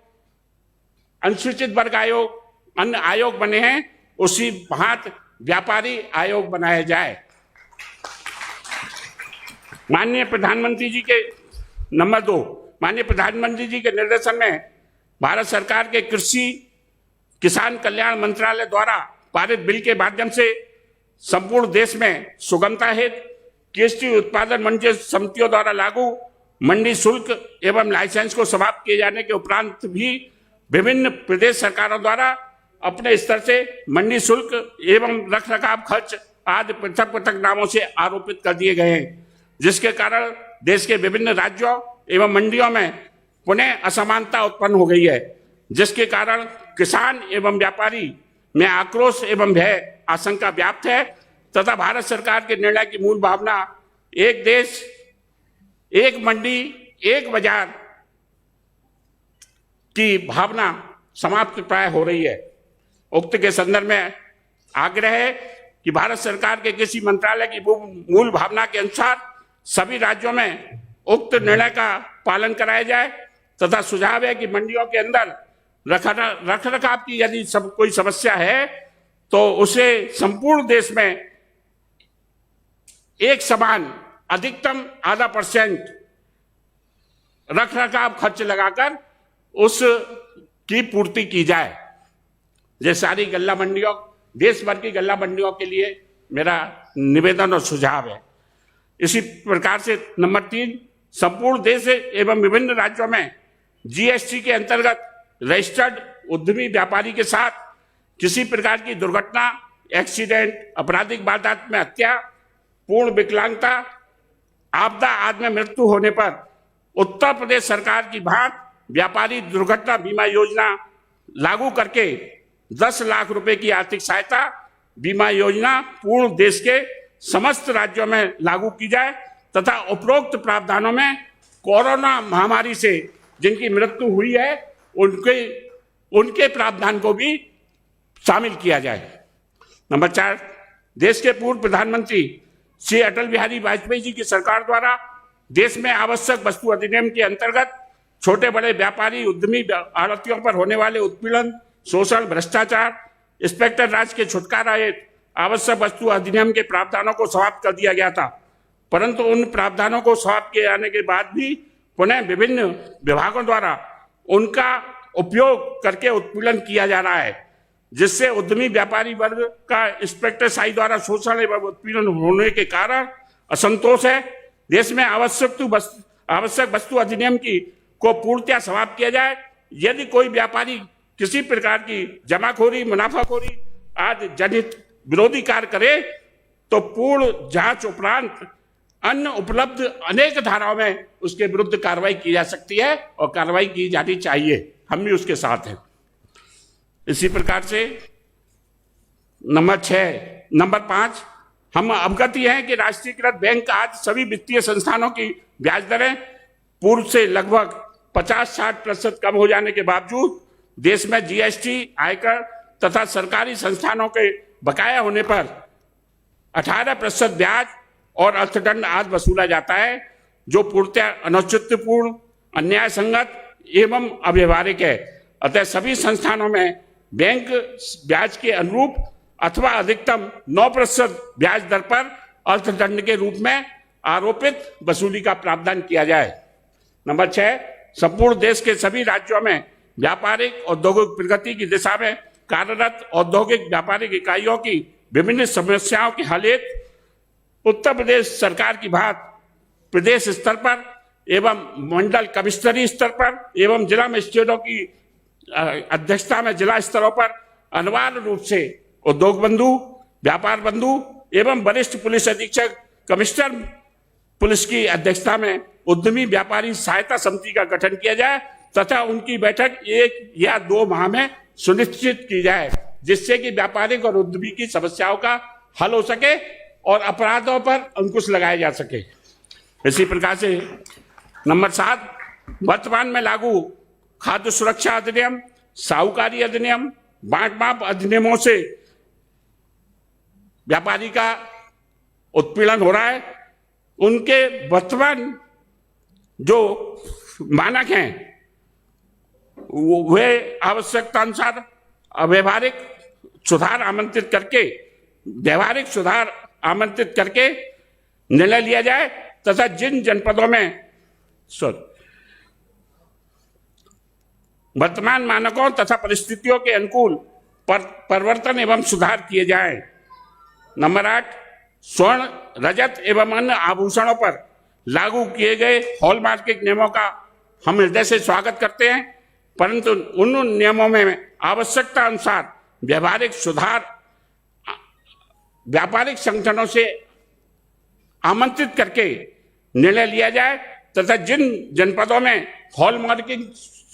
अनुसूचित वर्ग आयोग, अन्य आयोग बने हैं, उसी भांति व्यापारी आयोग बनाया जाए। माननीय प्रधानमंत्री जी के नंबर 2, माननीय प्रधानमंत्री जी के निर्देशन में भारत सरकार के कृषि किसान कल्याण मंत्रालय द्वारा पारित बिल के माध्यम से संपूर्ण देश में सुगमता हेतु कृषि उत्पादन मंडी समितियों द्वारा लागू मंडी शुल्क एवं लाइसेंस को समाप्त किए जाने के उपरांत भी विभिन्न प्रदेश सरकारों द्वारा अपने स्तर से मंडी शुल्क एवं रखरखाव खर्च आदि पृथक पृथक नामों से आरोपित कर दिए गए हैं, जिसके कारण देश के विभिन्न राज्यों एवं मंडियों में पुनः असमानता उत्पन्न हो गई है, जिसके कारण किसान एवं व्यापारी में आक्रोश एवं भय आशंका व्याप्त है तथा भारत सरकार के निर्णय की मूल भावना एक देश एक मंडी एक बाजार की भावना समाप्त प्राय हो रही है। उक्त के संदर्भ में आग्रह है कि भारत सरकार के कृषि मंत्रालय की मूल भावना के अनुसार सभी राज्यों में उक्त निर्णय का पालन कराया जाए तथा सुझाव है कि मंडियों के अंदर रखरखाव की यदि कोई समस्या है तो उसे संपूर्ण देश में एक समान अधिकतम 0.5% रखरखाव खर्च लगाकर उसकी पूर्ति की जाए। ये सारी गल्ला मंडियों, देश भर की गल्ला मंडियों के लिए मेरा निवेदन और सुझाव है। इसी प्रकार से नंबर 3, संपूर्ण देश एवं विभिन्न राज्यों में जीएसटी के अंतर्गत रजिस्टर्ड उद्यमी व्यापारी के साथ किसी प्रकार की दुर्घटना, एक्सीडेंट, आपराधिक वारदात में हत्या, पूर्ण विकलांगता आपदा आदि में मृत्यु होने पर उत्तर प्रदेश सरकार की भांति व्यापारी दुर्घटना बीमा योजना लागू करके 10 लाख रुपए की आर्थिक सहायता बीमा योजना पूर्ण देश के समस्त राज्यों में लागू की जाए तथा उपरोक्त प्रावधानों में कोरोना महामारी से जिनकी मृत्यु हुई है उनके प्रावधान को भी शामिल किया जाए। नंबर 4, देश के पूर्व प्रधानमंत्री श्री अटल बिहारी वाजपेयी जी की सरकार द्वारा देश में आवश्यक वस्तु अधिनियम के अंतर्गत छोटे बड़े व्यापारी उद्यमी आड़तियों पर होने वाले उत्पीड़न, शोषण, भ्रष्टाचार, इंस्पेक्टर राज के छुटकारा हेतु आवश्यक वस्तु अधिनियम के प्रावधानों को समाप्त कर दिया गया था, परंतु उन प्रावधानों को समाप्त किए जाने के बाद भी पुनः विभिन्न विभागों द्वारा उनका उपयोग करके उत्पीड़न किया जा रहा है, जिससे उद्यमी व्यापारी वर्ग का इंस्पेक्टर शाही द्वारा शोषण एवं उत्पीड़न होने के कारण असंतोष है। देश में आवश्यक वस्तु अधिनियम की को पूर्णतया समाप्त किया जाए। यदि कोई व्यापारी किसी प्रकार की जमाखोरी, मुनाफाखोरी आदि जनित विरोधी कार्य करे तो पूर्ण जांच उपरांत अन्य उपलब्ध अनेक धाराओं में उसके विरुद्ध कार्रवाई की जा सकती है और कार्रवाई की जानी चाहिए। हम भी उसके साथ हैं। इसी प्रकार से नंबर 5, हम अवगत हैं कि राष्ट्रीयकृत बैंक आज सभी वित्तीय संस्थानों की ब्याज दरें पूर्व से लगभग 50-60% कम हो जाने के बावजूद देश में जीएसटी, आयकर तथा सरकारी संस्थानों के बकाया होने पर 18% ब्याज और अर्थदंड आदि वसूला जाता है, जो पूर्णतः अनौचित्यपूर्ण, अन्याय संगत एवं अव्यवहारिक है। अतः सभी संस्थानों में बैंक ब्याज के अनुरूप अथवा अधिकतम 9% ब्याज दर पर अर्थदंड के रूप में आरोपित वसूली का प्रावधान किया जाए। नंबर 6, संपूर्ण देश के सभी राज्यों में व्यापारिक औद्योगिक प्रगति की दिशा में कार्यरत औद्योगिक व्यापारिक इकाइयों की विभिन्न समस्याओं के हल हेतु उत्तर प्रदेश सरकार की भांति प्रदेश स्तर पर एवं मंडल कमिश्नरी स्तर पर एवं जिला मजिस्ट्रेटों की अध्यक्षता में जिला स्तरों पर अनिवार्य रूप से उद्योग बंधु, व्यापार बंधु एवं वरिष्ठ पुलिस अधीक्षक, कमिश्नर पुलिस की अध्यक्षता में उद्यमी व्यापारी सहायता समिति का गठन किया जाए तथा उनकी बैठक 1 या 2 माह में सुनिश्चित की जाए, जिससे कि व्यापारिक और उद्यमी की समस्याओं का हल हो सके और अपराधों पर अंकुश लगाया जा सके। इसी प्रकार से नंबर 7, वर्तमान में लागू खाद्य सुरक्षा अधिनियम, साहूकारी अधिनियम, बांट माप अधिनियमों से व्यापारी का उत्पीड़न हो रहा है। उनके वर्तमान जो मानक हैं वे आवश्यकता अनुसार व्यवहारिक सुधार आमंत्रित करके निर्णय लिया जाए तथा जिन जनपदों में वर्तमान मानकों तथा परिस्थितियों के अनुकूल परिवर्तन एवं सुधार किए जाएं। नंबर 8, स्वर्ण, रजत एवं अन्य आभूषणों पर लागू किए गए हॉलमार्किंग नियमों का हम हृदय से स्वागत करते हैं, परंतु उन नियमों में आवश्यकता अनुसार व्यापारिक संगठनों से आमंत्रित करके निर्णय लिया जाए तथा जिन जनपदों में हॉलमार्किंग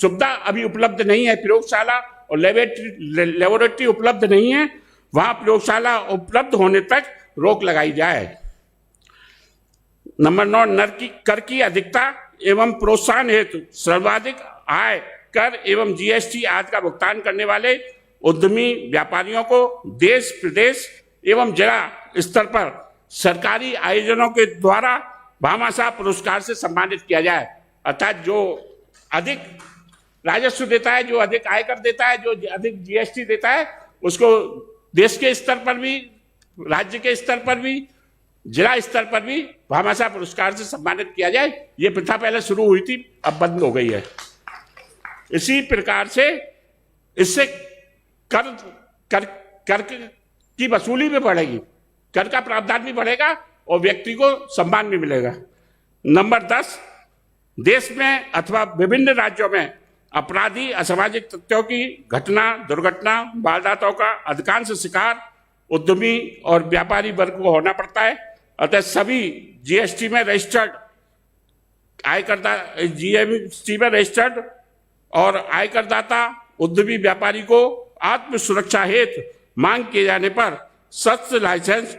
सुविधा अभी उपलब्ध नहीं है, प्रयोगशाला और लेबोरेटरी उपलब्ध नहीं है, वहां प्रयोगशाला उपलब्ध होने तक रोक लगाई जाए। नंबर 9, कर की अधिकता एवं प्रोत्साहन हेतु सर्वाधिक आय कर एवं जीएसटी आदि का भुगतान करने वाले उद्यमी व्यापारियों को देश, प्रदेश एवं जिला स्तर पर सरकारी आयोजनों के द्वारा भामाशाह पुरस्कार से सम्मानित किया जाए। अर्थात जो अधिक राजस्व देता है, जो अधिक आयकर देता है, जो अधिक जीएसटी देता है, उसको देश के स्तर पर भी, राज्य के स्तर पर भी, जिला स्तर पर भी भामाशाह पुरस्कार से सम्मानित किया जाए। ये प्रथा पहले शुरू हुई थी, अब बंद हो गई है। इसी प्रकार से इससे कर की वसूली भी बढ़ेगी, कर का प्रावधान भी बढ़ेगा और व्यक्ति को सम्मान भी मिलेगा। नंबर 10, देश में अथवा विभिन्न राज्यों में अपराधी असामाजिक तत्वों की घटना, दुर्घटना, वारदातों का अधिकांश शिकार उद्यमी और व्यापारी वर्ग को होना पड़ता है, अतः सभी जीएसटी में रजिस्टर्ड आयकरदाता, जीएसटी में रजिस्टर्ड और आयकरदाता उद्यमी व्यापारी को आत्म सुरक्षा हेतु मांग किए जाने पर सत्र लाइसेंस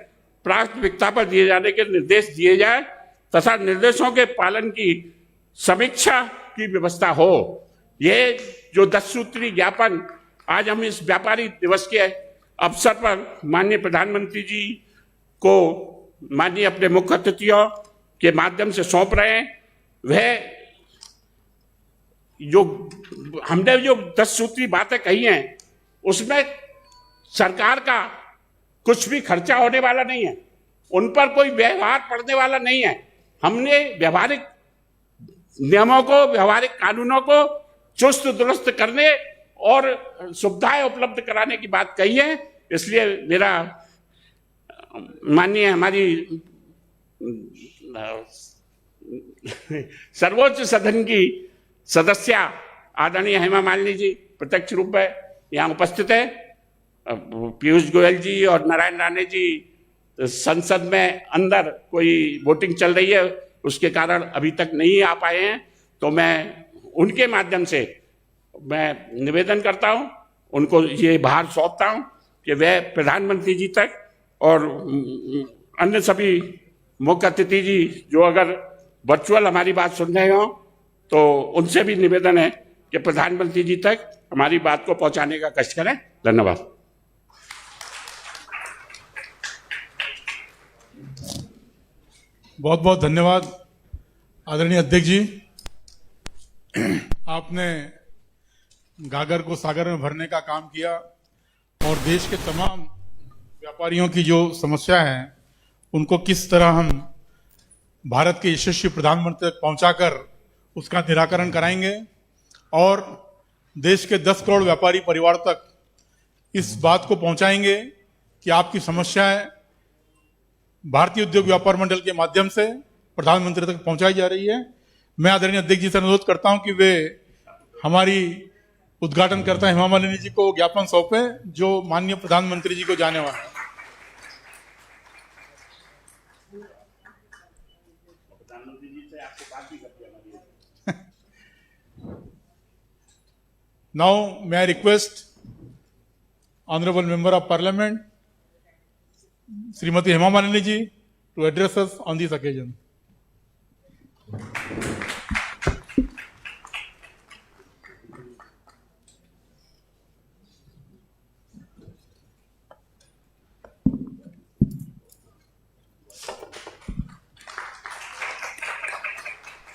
प्राथमिकता पर दिए जाने के निर्देश दिए जाए तथा निर्देशों के पालन की समीक्षा की व्यवस्था हो। ये जो 10 सूत्री ज्ञापन आज हम इस व्यापारी दिवस के अवसर पर माननीय प्रधानमंत्री जी को माननीय अपने मुख्य अतिथियों के माध्यम से सौंप रहे हैं, वह जो हमने जो 10 सूत्री बातें कही हैं उसमें सरकार का कुछ भी खर्चा होने वाला नहीं है, उन पर कोई व्यवहार पड़ने वाला नहीं है। हमने व्यवहारिक नियमों को, व्यवहारिक कानूनों को चुस्त दुरुस्त करने और सुविधाएं उपलब्ध कराने की बात कही है। इसलिए मेरा माननीय हमारी सर्वोच्च सदन की सदस्य आदरणीय हेमा मालिनी जी प्रत्यक्ष रूप में यहाँ उपस्थित है, पीयूष गोयल जी और नारायण राणे जी संसद में अंदर कोई वोटिंग चल रही है उसके कारण अभी तक नहीं आ पाए हैं, तो मैं उनके माध्यम से मैं निवेदन करता हूं, उनको ये भार सौंपता हूं कि वह प्रधानमंत्री जी तक और अन्य सभी मुख्य अतिथि जी जो अगर वर्चुअल हमारी बात सुन रहे हो तो उनसे भी निवेदन है कि प्रधानमंत्री जी तक हमारी बात को पहुंचाने का कष्ट करें। धन्यवाद। बहुत बहुत धन्यवाद आदरणीय अध्यक्ष जी। आपने गागर को सागर में भरने का काम किया और देश के तमाम व्यापारियों की जो समस्या है उनको किस तरह हम भारत के यशस्वी प्रधानमंत्री तक पहुंचाकर उसका निराकरण कराएंगे और देश के 10 करोड़ व्यापारी परिवार तक इस बात को पहुंचाएंगे कि आपकी समस्याएं भारतीय उद्योग व्यापार मंडल के माध्यम से प्रधानमंत्री तक पहुंचाई जा रही है। मैं आदरणीय अध्यक्ष जी से अनुरोध करता हूं कि वे हमारी उद्घाटनकर्ता हेमा मालिनी जी को ज्ञापन सौंपे जो माननीय प्रधानमंत्री जी को जाने वाला है। Now may I request Honorable Member of Parliament Srimati Hema Malini ji to address us on this occasion.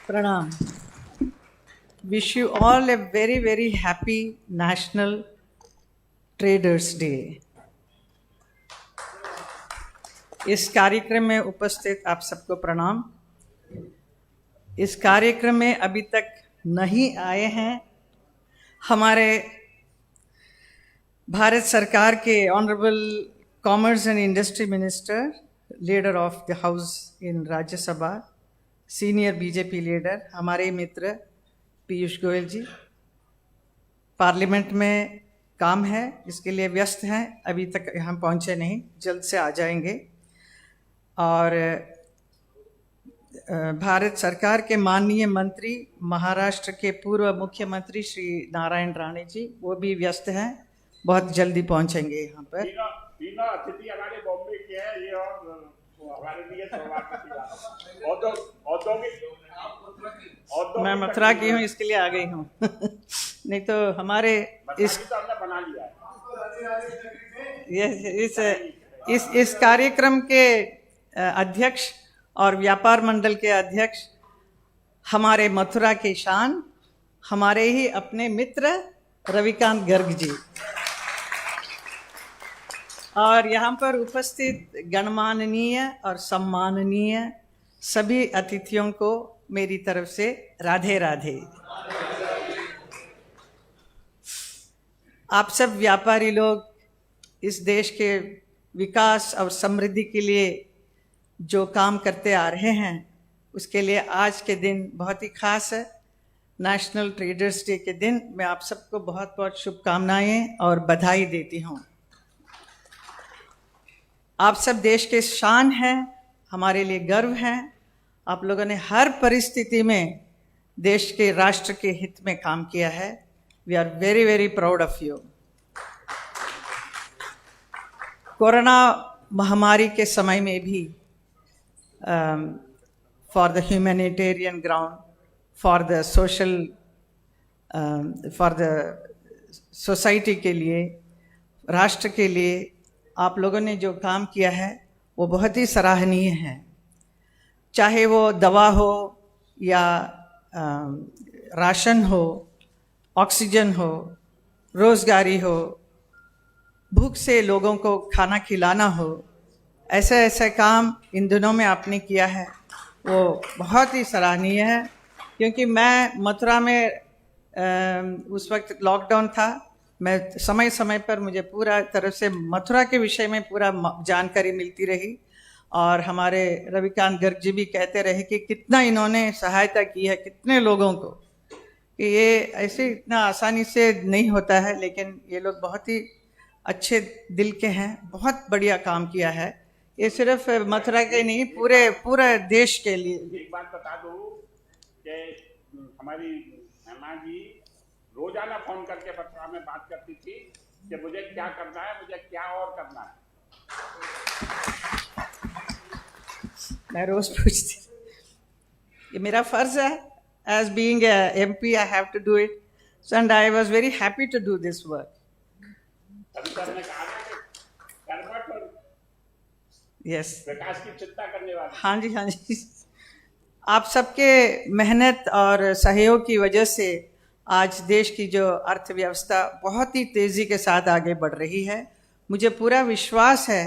Pranam. Wish you all a very, very happy National Traders Day. इस कार्यक्रम में उपस्थित आप सबको प्रणाम। इस कार्यक्रम में अभी तक नहीं आए हैं हमारे भारत सरकार के honourable commerce and industry minister, leader of the house in Rajya Sabha, senior BJP leader हमारे मित्र पीयूष गोयल जी। पार्लियामेंट में काम है इसके लिए व्यस्त हैं, अभी तक यहाँ पहुँचे नहीं, जल्द से आ जाएंगे। और भारत सरकार के माननीय मंत्री, महाराष्ट्र के पूर्व मुख्यमंत्री श्री नारायण राणे जी, वो भी व्यस्त हैं, बहुत जल्दी पहुंचेंगे यहाँ पर। तीनों अतिथि हमारे बॉम्बे के हैं, ये और हमारे लिए मैं मथुरा की हूँ इसके लिए आ गई हूँ नहीं तो हमारे बना लिया इस कार्यक्रम के अध्यक्ष और व्यापार मंडल के अध्यक्ष हमारे मथुरा के शान, हमारे ही अपने मित्र रविकांत गर्ग जी। और यहाँ पर उपस्थित गणमाननीय और सम्माननीय सभी अतिथियों को मेरी तरफ से राधे राधे। आप सब व्यापारी लोग इस देश के विकास और समृद्धि के लिए जो काम करते आ रहे हैं उसके लिए आज के दिन बहुत ही खास है। नेशनल ट्रेडर्स डे के दिन मैं आप सबको बहुत बहुत शुभकामनाएं और बधाई देती हूं। आप सब देश के शान हैं हमारे लिए गर्व हैं। आप लोगों ने हर परिस्थिति में देश के राष्ट्र के हित में काम किया है। We are very very proud of you. Corona महामारी के समय में भी for the humanitarian ground, for the social, for the society के लिए, राष्ट्र के लिए आप लोगों ने जो काम किया है वो बहुत ही सराहनीय है। चाहे वो दवा हो या राशन हो, ऑक्सीजन हो, रोजगारी हो, भूख से लोगों को खाना खिलाना हो, ऐसे ऐसे काम इन दिनों में आपने किया है वो बहुत ही सराहनीय है। क्योंकि मैं मथुरा में उस वक्त लॉकडाउन था, मैं समय समय पर मुझे पूरा तरफ से मथुरा के विषय में पूरा जानकारी मिलती रही। और हमारे रविकांत गर्ग जी भी कहते रहे कि कितना इन्होंने सहायता की है कितने लोगों को, कि ये ऐसे इतना आसानी से नहीं होता है। लेकिन ये लोग बहुत ही अच्छे दिल के हैं, बहुत बढ़िया काम किया है। ये सिर्फ मथुरा के नहीं, पूरे देश के लिए। एक बात बता दूं कि हमारी हेमा जी रोजाना फोन करके मथुरा में बात करती थी कि मुझे क्या करना है, मुझे क्या और करना है। मैं रोज पूछती, ये मेरा फर्ज है, as being MP I have to do it, and I was very happy to do this work. अभी सर ने कहा ना कि कर्मठ और यस, विकास की चिंता करने वाले। हाँ जी, हाँ जी। आप सबके मेहनत और सहयोग की वजह से आज देश की जो अर्थव्यवस्था बहुत ही तेज़ी के साथ आगे बढ़ रही है। मुझे पूरा विश्वास है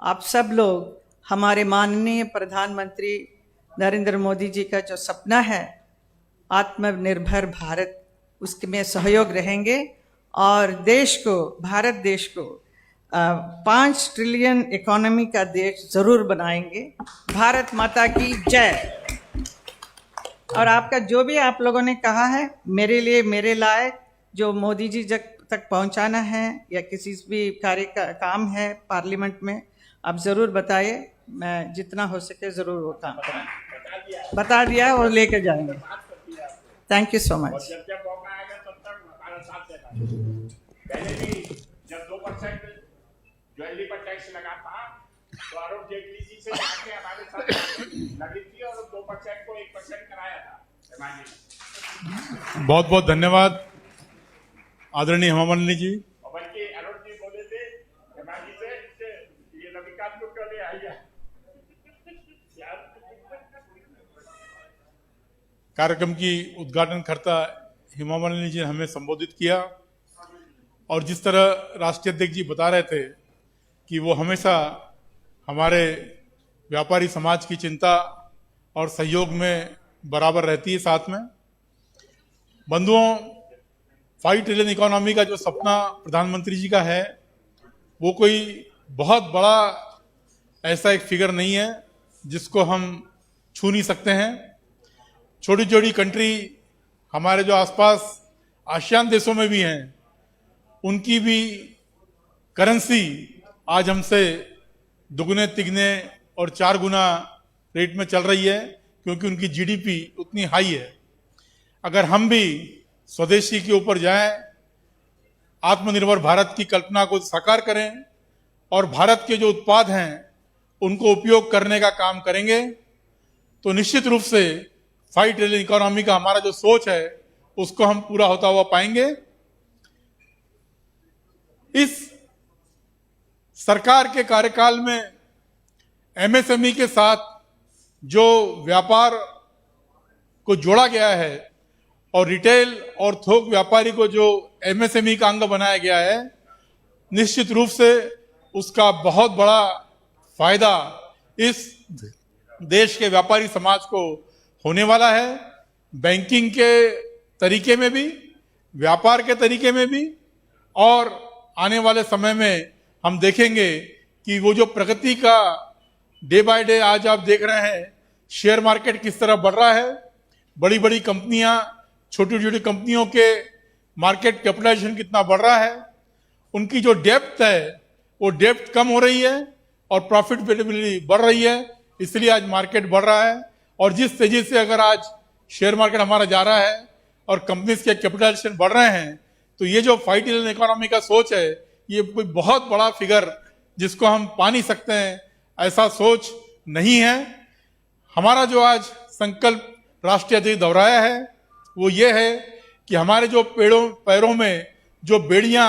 आप सब लोग हमारे माननीय प्रधानमंत्री नरेंद्र मोदी जी का जो सपना है आत्मनिर्भर भारत, उसके में सहयोग रहेंगे और देश को, भारत देश को 5 ट्रिलियन इकोनॉमी का देश ज़रूर बनाएंगे। भारत माता की जय। और आपका जो भी आप लोगों ने कहा है मेरे लिए, मेरे लायक जो मोदी जी तक पहुंचाना है या किसी भी कार्य का काम है पार्लियामेंट में, आप ज़रूर बताइए। मैं जितना हो सके ज़रूर वो काम करूँगा। बता दिया और लेकर जाएंगे। Thank you so much. जब जब मौका आएगा तब तक हमारा साथ देना। पहले भी जब 2% ज्वेलरी पर टैक्स लगा था तो अरुण जेटली जी से जाके हमारे साथ लगी थी और 2% को 1% कराया था। बहुत बहुत धन्यवाद आदरणीय हेमा मालिनी जी। और बल्कि अरुण जी बोले थे हेमा जी से ये रविकांत को क्यों ले आई है। कार्यक्रम की उद्घाटनकर्ता हेमा मालिनी जी ने हमें संबोधित किया और जिस तरह राष्ट्रीय अध्यक्ष जी बता रहे थे कि वो हमेशा हमारे व्यापारी समाज की चिंता और सहयोग में बराबर रहती है साथ में। बंधुओं, 5 ट्रिलियन इकोनॉमी का जो सपना प्रधानमंत्री जी का है वो कोई बहुत बड़ा ऐसा एक फिगर नहीं है जिसको हम छू नहीं सकते हैं। छोटी छोटी कंट्री हमारे जो आसपास आसियान देशों में भी हैं, उनकी भी करेंसी आज हमसे दुगने तिगने और 4 गुना रेट में चल रही है क्योंकि उनकी जीडीपी उतनी हाई है। अगर हम भी स्वदेशी के ऊपर जाएं, आत्मनिर्भर भारत की कल्पना को साकार करें और भारत के जो उत्पाद हैं उनको उपयोग करने का काम करेंगे तो निश्चित रूप से 5 ट्रिलियन इकोनॉमी का हमारा जो सोच है उसको हम पूरा होता हुआ पाएंगे। इस सरकार के कार्यकाल में एमएसएमई के साथ जो व्यापार को जोड़ा गया है और रिटेल और थोक व्यापारी को जो एमएसएमई का अंग बनाया गया है, निश्चित रूप से उसका बहुत बड़ा फायदा इस देश के व्यापारी समाज को होने वाला है। बैंकिंग के तरीके में भी, व्यापार के तरीके में भी, और आने वाले समय में हम देखेंगे कि वो जो प्रगति का डे बाय डे आज आप देख रहे हैं, शेयर मार्केट किस तरह बढ़ रहा है, बड़ी बड़ी कंपनियां, छोटी छोटी कंपनियों के मार्केट कैपिटलाइजेशन कितना बढ़ रहा है, उनकी जो डेप्थ है वो डेप्थ कम हो रही है और प्रॉफिटेबिलिटी बढ़ रही है। इसलिए आज मार्केट बढ़ रहा है। और जिस तेजी से अगर आज शेयर मार्केट हमारा जा रहा है और कंपनीज के कैपिटलाइजेशन बढ़ रहे हैं, तो ये जो 5 ट्रिलियन इकोनॉमी का सोच है, ये कोई बहुत बड़ा फिगर जिसको हम पा नहीं सकते हैं, ऐसा सोच नहीं है। हमारा जो आज संकल्प राष्ट्रीय अध्यक्ष दोहराया है वो ये है कि हमारे जो पैरों में जो बेड़ियां,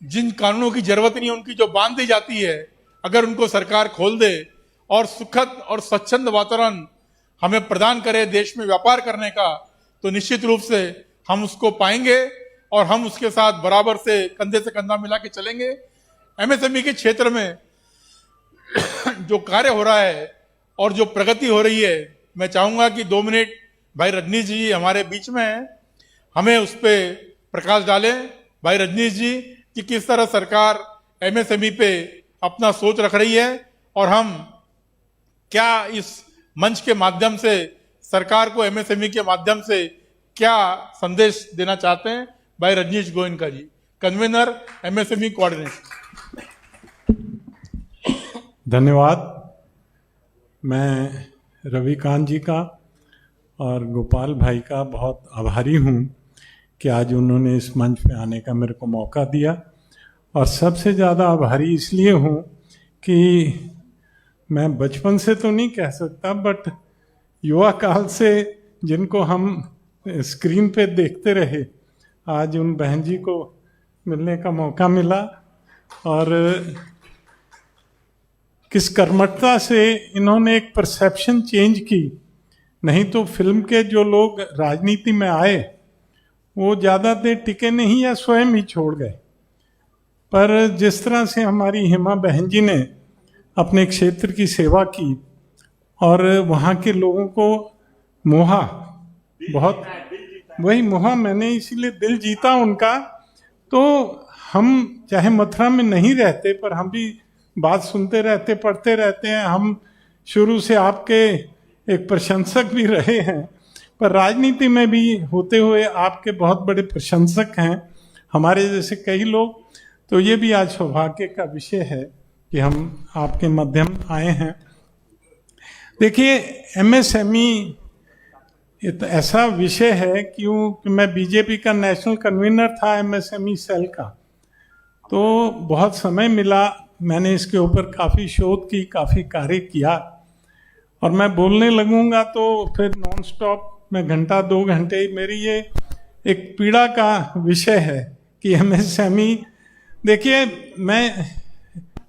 जिन कानूनों की जरूरत नहीं है उनकी जो बांध दी जाती है, अगर उनको सरकार खोल दे और सुखद और स्वच्छंद वातावरण हमें प्रदान करे देश में व्यापार करने का, तो निश्चित रूप से हम उसको पाएंगे और हम उसके साथ बराबर से कंधे से कंधा मिला के चलेंगे। एमएसएमई के क्षेत्र में जो कार्य हो रहा है और जो प्रगति हो रही है, मैं चाहूंगा कि 2 मिनट भाई रजनीश जी हमारे बीच में हैं, हमें उस पर प्रकाश डालें। भाई रजनीश जी, कि किस तरह सरकार एमएसएमई पे अपना सोच रख रही है और हम क्या इस मंच के माध्यम से सरकार को एमएसएमई के माध्यम से क्या संदेश देना चाहते हैं। भाई रजनीश गोयनका जी, कन्वीनर एमएसएमई कोऑर्डिनेशन। धन्यवाद। मैं रविकांत जी का और गोपाल भाई का बहुत आभारी हूँ कि आज उन्होंने इस मंच पे आने का मेरे को मौका दिया। और सबसे ज़्यादा आभारी इसलिए हूँ कि मैं बचपन से तो नहीं कह सकता, बट युवा काल से जिनको हम स्क्रीन पे देखते रहे, आज उन बहन जी को मिलने का मौका मिला। और किस कर्मठता से इन्होंने एक परसेप्शन चेंज की। नहीं तो फिल्म के जो लोग राजनीति में आए वो ज़्यादा देर टिके नहीं या स्वयं ही छोड़ गए। पर जिस तरह से हमारी हेमा बहन जी ने अपने क्षेत्र की सेवा की और वहाँ के लोगों को मोहा, बहुत वही मोहा, मैंने इसीलिए दिल जीता उनका। तो हम चाहे मथुरा में नहीं रहते पर हम भी बात सुनते रहते, पढ़ते रहते हैं। हम शुरू से आपके एक प्रशंसक भी रहे हैं, पर राजनीति में भी होते हुए आपके बहुत बड़े प्रशंसक हैं हमारे जैसे कई लोग। तो ये भी आज सौभाग्य का विषय है कि हम आपके माध्यम आए हैं। देखिए, एमएसएमई ये तो ऐसा विषय है, क्योंकि मैं बीजेपी का नेशनल कन्वीनर था एमएसएमई सेल का, तो बहुत समय मिला, मैंने इसके ऊपर काफ़ी शोध की, काफ़ी कार्य किया। और मैं बोलने लगूंगा तो फिर नॉन स्टॉप मैं घंटा 2 घंटे, मेरी ये एक पीड़ा का विषय है कि एमएसएमई। देखिए,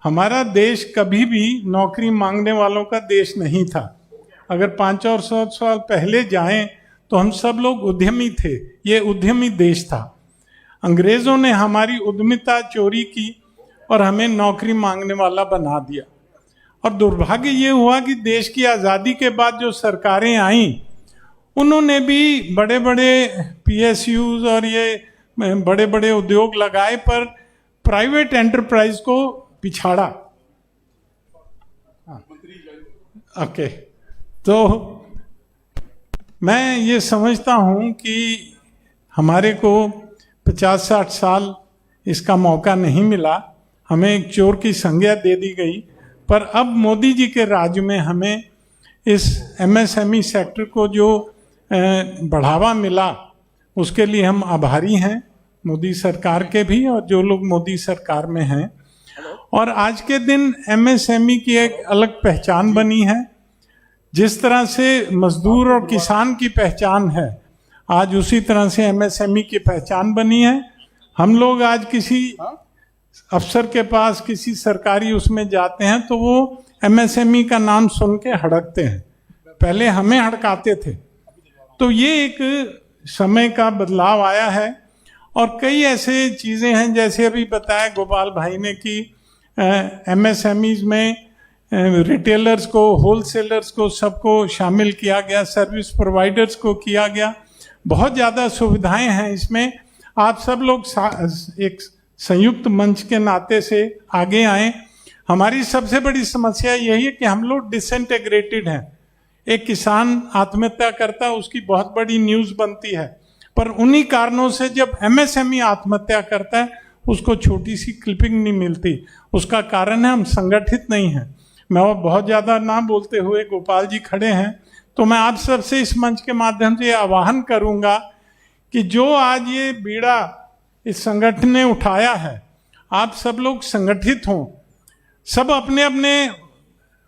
हमारा देश कभी भी नौकरी मांगने वालों का देश नहीं था। अगर 5 और 100 साल पहले जाएं तो हम सब लोग उद्यमी थे, ये उद्यमी देश था। अंग्रेजों ने हमारी उद्यमिता चोरी की और हमें नौकरी मांगने वाला बना दिया। और दुर्भाग्य ये हुआ कि देश की आज़ादी के बाद जो सरकारें आईं, उन्होंने भी बड़े बड़े पीएसयूज और ये बड़े बड़े उद्योग लगाए, पर प्राइवेट एंटरप्राइज को पिछाड़ा। ओके, तो मैं ये समझता हूँ कि हमारे को 50-60 साल इसका मौका नहीं मिला, हमें एक चोर की संज्ञा दे दी गई। पर अब मोदी जी के राज में हमें इस एमएसएमई सेक्टर को जो बढ़ावा मिला, उसके लिए हम आभारी हैं, मोदी सरकार के भी और जो लोग मोदी सरकार में हैं। और आज के दिन एमएसएमई की एक अलग पहचान बनी है। जिस तरह से मजदूर और किसान की पहचान है, आज उसी तरह से एमएसएमई की पहचान बनी है। हम लोग आज किसी अफसर के पास, किसी सरकारी उसमें जाते हैं तो वो एमएसएमई का नाम सुन के हड़कते हैं, पहले हमें हड़काते थे। तो ये एक समय का बदलाव आया है। और कई ऐसे चीज़ें हैं, जैसे अभी बताया गोपाल भाई ने कि एमएसएमईज में रिटेलर्स को, होलसेलर्स को, सबको शामिल किया गया, सर्विस प्रोवाइडर्स को किया गया। बहुत ज़्यादा सुविधाएं हैं इसमें। आप सब लोग एक संयुक्त मंच के नाते से आगे आए। हमारी सबसे बड़ी समस्या यही है कि हम लोग डिसइंटीग्रेटेड हैं। एक किसान आत्महत्या करता है, उसकी बहुत बड़ी न्यूज़ बनती है, पर उन्हीं कारणों से जब एमएसएमई आत्महत्या करता है उसको छोटी सी क्लिपिंग नहीं मिलती। उसका कारण है हम संगठित नहीं हैं। मैं वो बहुत ज़्यादा ना बोलते हुए, गोपाल जी खड़े हैं, तो मैं आप सबसे इस मंच के माध्यम से आह्वान करूंगा कि जो आज ये बीड़ा इस संगठन ने उठाया है, आप सब लोग संगठित हों, सब अपने अपने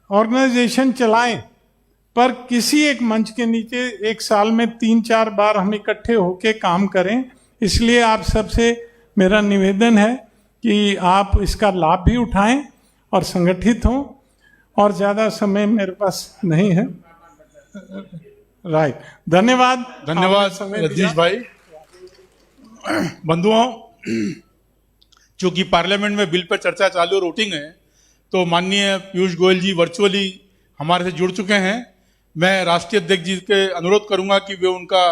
ऑर्गेनाइजेशन चलाएं, पर किसी एक मंच के नीचे एक साल में 3-4 बार हम इकट्ठे होके काम करें। इसलिए आप सबसे मेरा निवेदन है कि आप इसका लाभ भी उठाएं और संगठित हों। और ज़्यादा समय मेरे पास नहीं है। राइट, धन्यवाद। रजनीश भाई। बंधुओं, चूंकि पार्लियामेंट में बिल पर चर्चा चालू और वोटिंग है, तो माननीय पीयूष गोयल जी वर्चुअली हमारे से जुड़ चुके हैं। मैं राष्ट्रीय अध्यक्ष जी के अनुरोध करूंगा कि वे उनका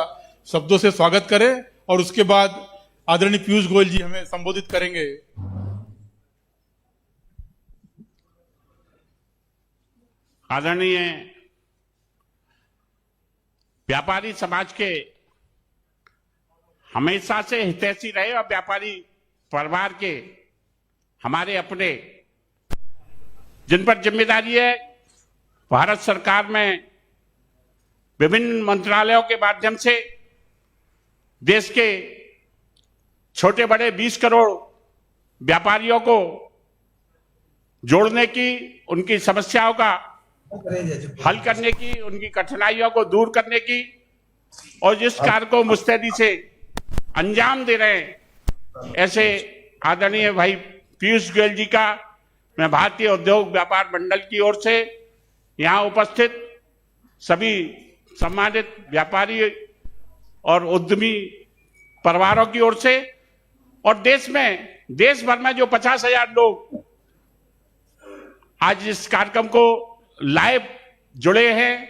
शब्दों से स्वागत करें और उसके बाद आदरणीय पीयूष गोयल जी हमें संबोधित करेंगे। आदरणीय व्यापारी समाज के हमेशा से हितैषी रहे और व्यापारी परिवार के हमारे अपने, जिन पर जिम्मेदारी है भारत सरकार में विभिन्न मंत्रालयों के माध्यम से देश के छोटे बड़े 20 करोड़ व्यापारियों को जोड़ने की, उनकी समस्याओं का हल करने की, उनकी कठिनाइयों को दूर करने की, और जिस कार्य को मुस्तैदी से अंजाम दे रहे हैं, ऐसे आदरणीय भाई पीयूष गोयल जी का मैं भारतीय उद्योग व्यापार मंडल की ओर से, यहाँ उपस्थित सभी सम्मानित व्यापारी और उद्यमी परिवारों की ओर से, और देश भर में जो 50,000 लोग आज इस कार्यक्रम को लाइव जुड़े हैं,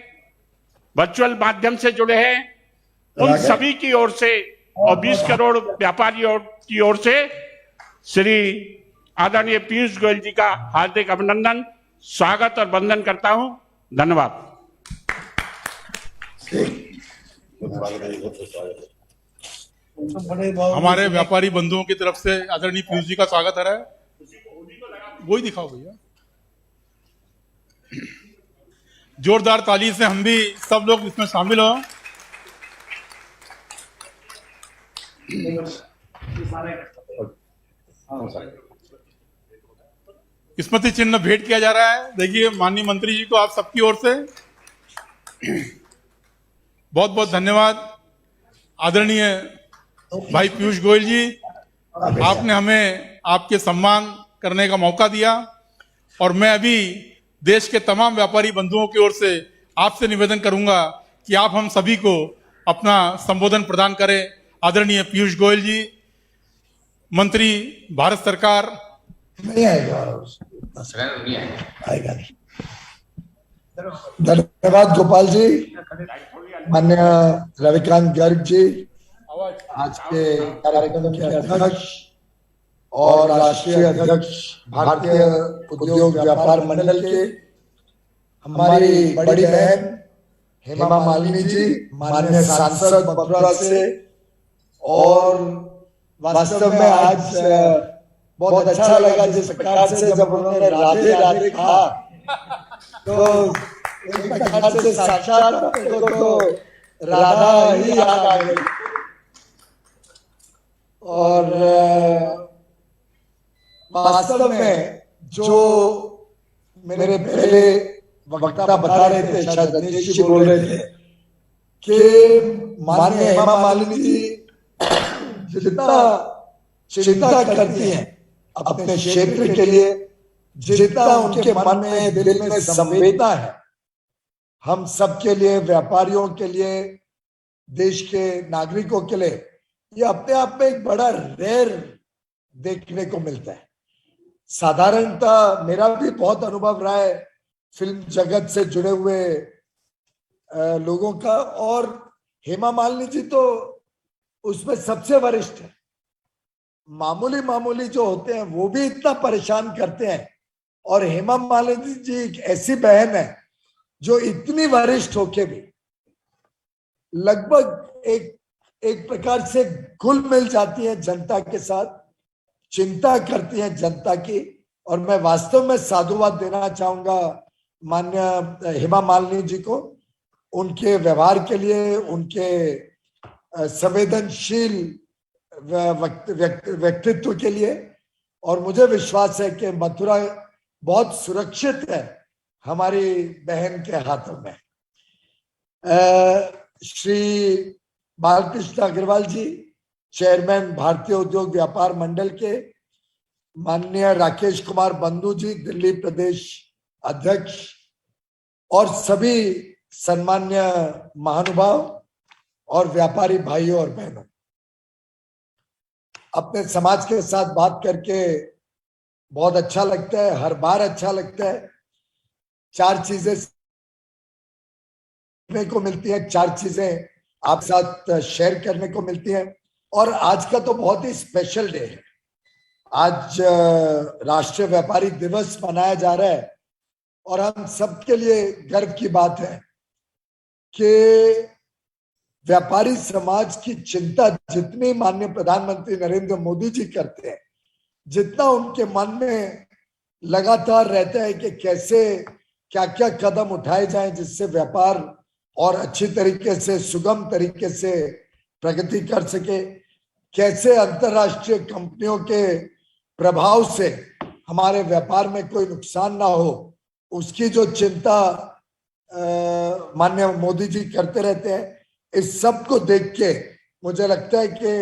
वर्चुअल माध्यम से जुड़े हैं, उन सभी की ओर से और 20 करोड़ व्यापारियों की ओर से श्री आदरणीय पीयूष गोयल जी का हार्दिक अभिनंदन, स्वागत और वंदन करता हूं। धन्यवाद। हमारे व्यापारी बंधुओं की तरफ से आदरणीय पीयूष जी का स्वागत है। वही दिखाओ भैया। जोरदार ताली से हम भी सब लोग इसमें शामिल हो। स्मृति चिन्ह भेंट किया जा रहा है। देखिए माननीय मंत्री जी को आप सबकी ओर से बहुत बहुत धन्यवाद। आदरणीय भाई पीयूष गोयल जी, आपने हमें आपके सम्मान करने का मौका दिया, और मैं अभी देश के तमाम व्यापारी बंधुओं की ओर से आपसे निवेदन करूंगा कि आप हम सभी को अपना संबोधन प्रदान करें। आदरणीय पीयूष गोयल जी, मंत्री भारत सरकार। नहीं आएगा, आएगा नहीं। धन्यवाद गोपाल जी। माननीय रविकांत गर्ग जी, आज के कार्यक्रम के अध्यक्ष और राष्ट्रीय अध्यक्ष भारतीय उद्योग व्यापार मंडल के, हमारी बड़ी बहन हेमा मालिनी जी, माननीय सांसद मथुरा से, और वास्तव में आज बहुत अच्छा लगा जिस प्रकार से जब उन्होंने राधे राधे कहा, तो एक प्रकार से साक्षात तो राधा ही याद आ गई। और वास्तव में जो मेरे पहले वक्ता बता रहे थे, शायद रजनीश जी बोल रहे थे कि माननीय हेमा मालिनी जी जितना चिंता करती हैं अपने क्षेत्र के लिए, जितना उनके मन में दिल में संवेदना है हम सब के लिए, व्यापारियों के लिए, देश के नागरिकों के लिए, ये अपने आप में एक बड़ा रेयर देखने को मिलता है। साधारणतः मेरा भी बहुत अनुभव रहा है फिल्म जगत से जुड़े हुए लोगों का, और हेमा मालिनी जी तो उसमें सबसे वरिष्ठ है। मामूली जो होते हैं वो भी इतना परेशान करते हैं, और हेमा मालिनी जी एक ऐसी बहन है जो इतनी वरिष्ठ होके भी लगभग एक प्रकार से घुल मिल जाती है जनता के साथ, चिंता करती है जनता की। और मैं वास्तव में साधुवाद देना चाहूंगा मान्य हेमा मालिनी जी को उनके व्यवहार के लिए, उनके संवेदनशील व्यक्तित्व के लिए। और मुझे विश्वास है कि मथुरा बहुत सुरक्षित है हमारी बहन के हाथों में। श्री बालकृष्ण अग्रवाल जी, चेयरमैन भारतीय उद्योग व्यापार मंडल के, माननीय राकेश कुमार बंधु जी, दिल्ली प्रदेश अध्यक्ष, और सभी सम्मान्य महानुभाव और व्यापारी भाइयों और बहनों, अपने समाज के साथ बात करके बहुत अच्छा लगता है, हर बार अच्छा लगता है। 4 चीजें सीखने को मिलती है, 4 चीजें आप साथ शेयर करने को मिलती हैं। और आज का तो बहुत ही स्पेशल डे है। आज राष्ट्रीय व्यापारी दिवस मनाया जा रहा है और हम सबके लिए गर्व की बात है कि व्यापारी समाज की चिंता जितनी माननीय प्रधानमंत्री नरेंद्र मोदी जी करते हैं, जितना उनके मन में लगातार रहता है कि कैसे क्या क्या कदम उठाए जाएं जिससे व्यापार और अच्छी तरीके से, सुगम तरीके से प्रगति कर सके, कैसे अंतर्राष्ट्रीय कंपनियों के प्रभाव से हमारे व्यापार में कोई नुकसान ना हो, उसकी जो चिंता माननीय मोदी जी करते रहते हैं। इस सब को देख के मुझे लगता है कि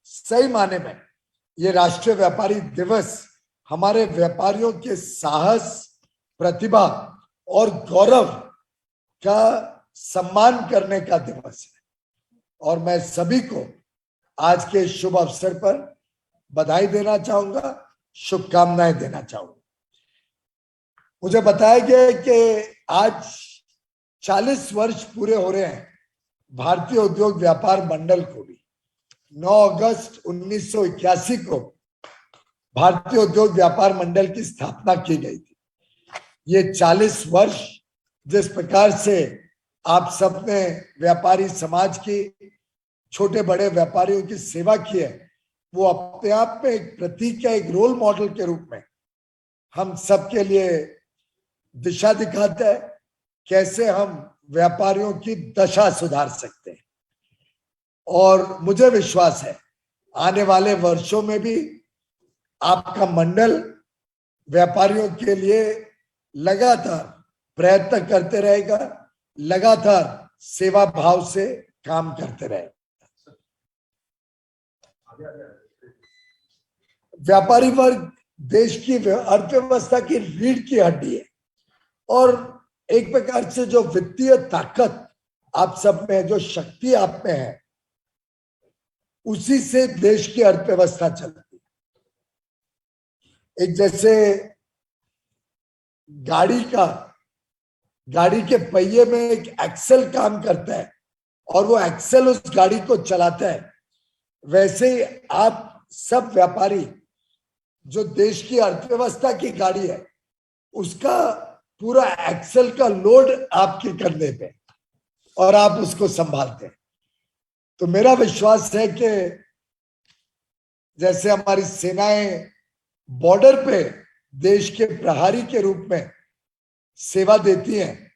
सही माने में ये राष्ट्रीय व्यापारी दिवस हमारे व्यापारियों के साहस, प्रतिभा और गौरव का सम्मान करने का दिवस है। और मैं सभी को आज के शुभ अवसर पर बधाई देना चाहूंगा, शुभकामनाएं देना चाहूंगा। मुझे बताया गया कि आज 40 वर्ष पूरे हो रहे हैं भारतीय उद्योग व्यापार मंडल को भी। 9 अगस्त 1981 को भारतीय उद्योग व्यापार मंडल की स्थापना की गई थी। ये 40 वर्ष जिस प्रकार से आप सबने व्यापारी समाज की, छोटे बड़े व्यापारियों की सेवा की है, वो अपने आप में एक प्रतीक है, एक रोल मॉडल के रूप में हम सबके लिए दिशा दिखाता है कैसे हम व्यापारियों की दशा सुधार सकते हैं। और मुझे विश्वास है आने वाले वर्षों में भी आपका मंडल व्यापारियों के लिए लगातार प्रयत्न करते रहेगा, लगातार सेवा भाव से काम करते रहेगा। व्यापारी वर्ग देश की अर्थव्यवस्था की रीढ़ की हड्डी है और एक प्रकार से जो वित्तीय ताकत आप सब में, जो शक्ति आप में है, उसी से देश की अर्थव्यवस्था चलती है। एक जैसे गाड़ी के पहिए में एक एक्सेल काम करता है और वो एक्सेल उस गाड़ी को चलाता है, वैसे ही आप सब व्यापारी जो देश की अर्थव्यवस्था की गाड़ी है, उसका पूरा एक्सेल का लोड आपके कंधे पे और आप उसको संभालते हैं। तो मेरा विश्वास है कि जैसे हमारी सेनाएं बॉर्डर पे देश के प्रहरी के रूप में सेवा देती हैं,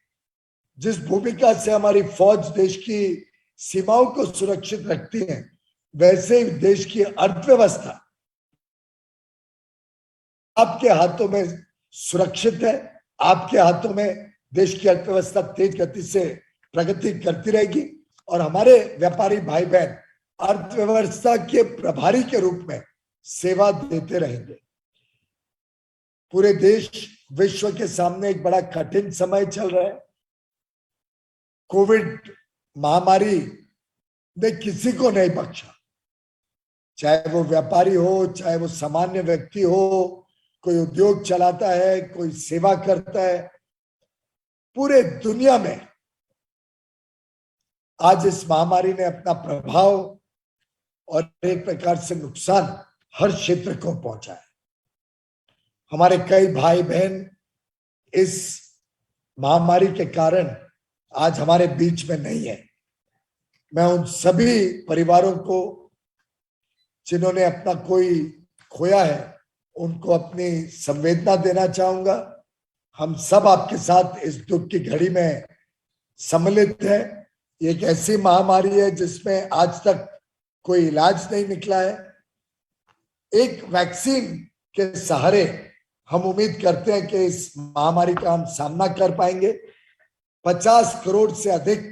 जिस भूमिका से हमारी फौज देश की सीमाओं को सुरक्षित रखती है, वैसे ही देश की अर्थव्यवस्था आपके हाथों में सुरक्षित है। आपके हाथों में देश की अर्थव्यवस्था तेज गति से प्रगति करती रहेगी और हमारे व्यापारी भाई बहन अर्थव्यवस्था के प्रभारी के रूप में सेवा देते रहेंगे। पूरे देश, विश्व के सामने एक बड़ा कठिन समय चल रहा है। कोविड महामारी ने किसी को नहीं बख्शा, चाहे वो व्यापारी हो, चाहे वो सामान्य व्यक्ति हो, कोई उद्योग चलाता है, कोई सेवा करता है। पूरे दुनिया में आज इस महामारी ने अपना प्रभाव और एक प्रकार से नुकसान हर क्षेत्र को पहुंचा है। हमारे कई भाई बहन इस महामारी के कारण आज हमारे बीच में नहीं है। मैं उन सभी परिवारों को जिन्होंने अपना कोई खोया है, उनको अपनी संवेदना देना चाहूंगा। हम सब आपके साथ इस दुख की घड़ी में सम्मिलित हैं। ये एक ऐसी महामारी है जिसमें आज तक कोई इलाज नहीं निकला है। एक वैक्सीन के सहारे हम उम्मीद करते हैं कि इस महामारी का हम सामना कर पाएंगे। 50 करोड़ से अधिक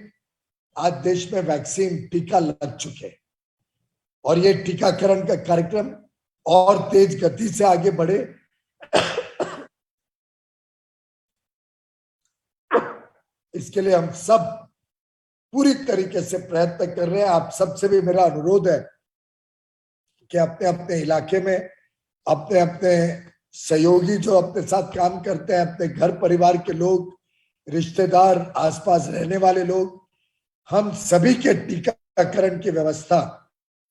आज देश में वैक्सीन टीका लग चुके हैं और ये टीकाकरण का कार्यक्रम और तेज गति से आगे बढ़े, इसके लिए हम सब पूरी तरीके से प्रयत्न कर रहे हैं। आप सबसे भी मेरा अनुरोध है कि अपने अपने इलाके में अपने अपने सहयोगी जो अपने साथ काम करते हैं, अपने घर परिवार के लोग, रिश्तेदार, आसपास रहने वाले लोग, हम सभी के टीकाकरण की व्यवस्था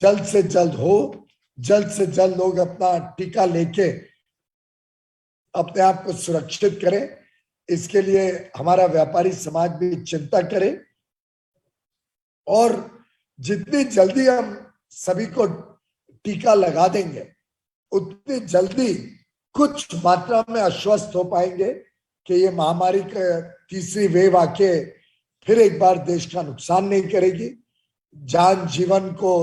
जल्द से जल्द हो, जल्द से जल्द लोग अपना टीका लेके अपने आप को सुरक्षित करें। इसके लिए हमारा व्यापारी समाज भी चिंता करे और जितनी जल्दी हम सभी को टीका लगा देंगे उतनी जल्दी कुछ मात्रा में आश्वस्त हो पाएंगे कि ये महामारी का तीसरी वेव आके फिर एक बार देश का नुकसान नहीं करेगी, जान जीवन को,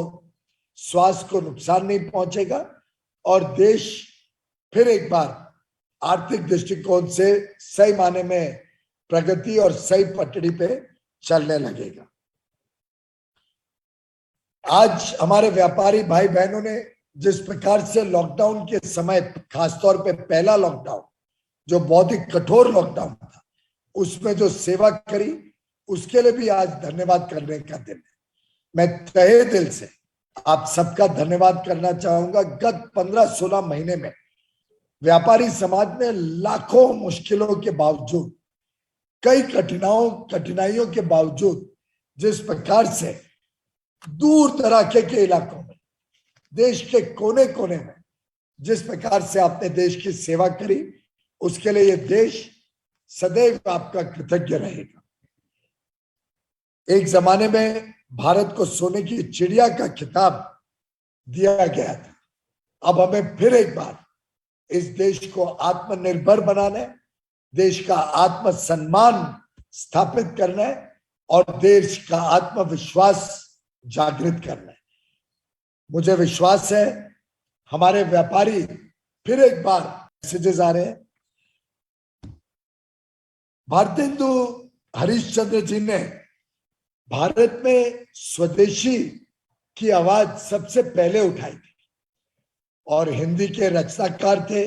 स्वास्थ्य को नुकसान नहीं पहुंचेगा और देश फिर एक बार आर्थिक दृष्टिकोण से सही माने में प्रगति और सही पटड़ी पे चलने लगेगा। आज हमारे व्यापारी भाई बहनों ने जिस प्रकार से लॉकडाउन के समय, खासतौर पे पहला लॉकडाउन जो बहुत ही कठोर लॉकडाउन था, उसमें जो सेवा करी, उसके लिए भी आज धन्यवाद करने का दिन है। मैं तहे दिल से आप सबका धन्यवाद करना चाहूंगा। गत 15-16 महीने में व्यापारी समाज ने लाखों मुश्किलों के बावजूद, कई कठिनाइयों के बावजूद जिस प्रकार से दूर दराके के इलाकों में, देश के कोने कोने में जिस प्रकार से आपने देश की सेवा करी, उसके लिए ये देश सदैव आपका कृतज्ञ रहेगा। एक जमाने में भारत को सोने की चिड़िया का खिताब दिया गया था। अब हमें फिर एक बार इस देश को आत्मनिर्भर बनाना है, देश का आत्मसम्मान स्थापित करना है और देश का आत्मविश्वास जागृत करना है। मुझे विश्वास है हमारे व्यापारी फिर एक बार मैसेजेस आ रहे हैं। भारतेंदु हरिश्चंद्र जी ने भारत में स्वदेशी की आवाज सबसे पहले उठाई थी और हिंदी के रचनाकार थे,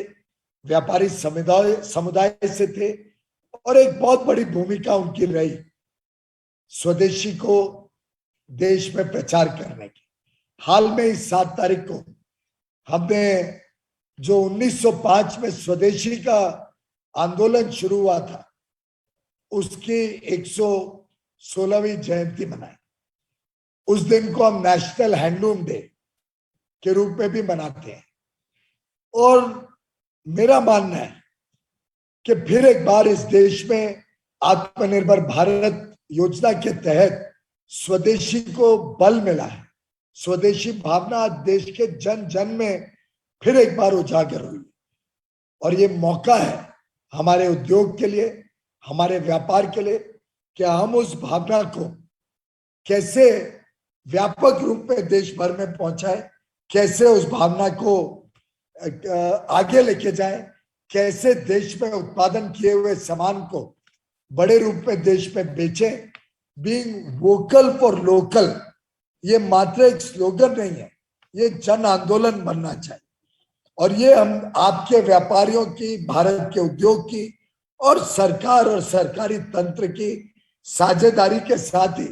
व्यापारी समुदाय से थे और एक बहुत बड़ी भूमिका उनकी रही स्वदेशी को देश में प्रचार करने की। हाल में इस 7 तारीख को हमने जो 1905 में स्वदेशी का आंदोलन शुरू हुआ था, उसकी 116वीं जयंती मनाई। उस दिन को हम नेशनल हैंडलूम डे के रूप में भी मनाते हैं और मेरा मानना है कि फिर एक बार इस देश में आत्मनिर्भर भारत योजना के तहत स्वदेशी को बल मिला है। स्वदेशी भावना आज देश के जन जन में फिर एक बार उजागर हुई और ये मौका है हमारे उद्योग के लिए, हमारे व्यापार के लिए कि हम उस भावना को कैसे व्यापक रूप में देश भर में पहुंचाए, कैसे उस भावना को आगे लेके जाए, कैसे देश में उत्पादन किए हुए सामान को बड़े रूप में देश में बेचें। बीइंग वोकल फॉर लोकल ये मात्र एक स्लोगन नहीं है, ये जन आंदोलन बनना चाहिए और ये हम आपके व्यापारियों की, भारत के उद्योग की और सरकार और सरकारी तंत्र की साझेदारी के साथ ही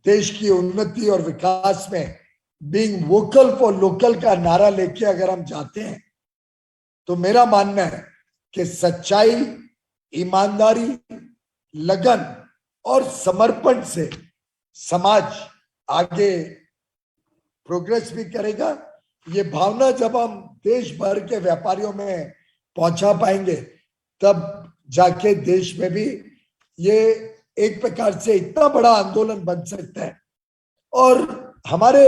देश की उन्नति और विकास में बीइंग वोकल फॉर लोकल का नारा लेके अगर हम जाते हैं तो मेरा मानना है कि सच्चाई, ईमानदारी, लगन और समर्पण से समाज आगे प्रोग्रेस भी करेगा। ये भावना जब हम देश भर के व्यापारियों में पहुंचा पाएंगे तब जाके देश में भी ये एक प्रकार से इतना बड़ा आंदोलन बन सकता है और हमारे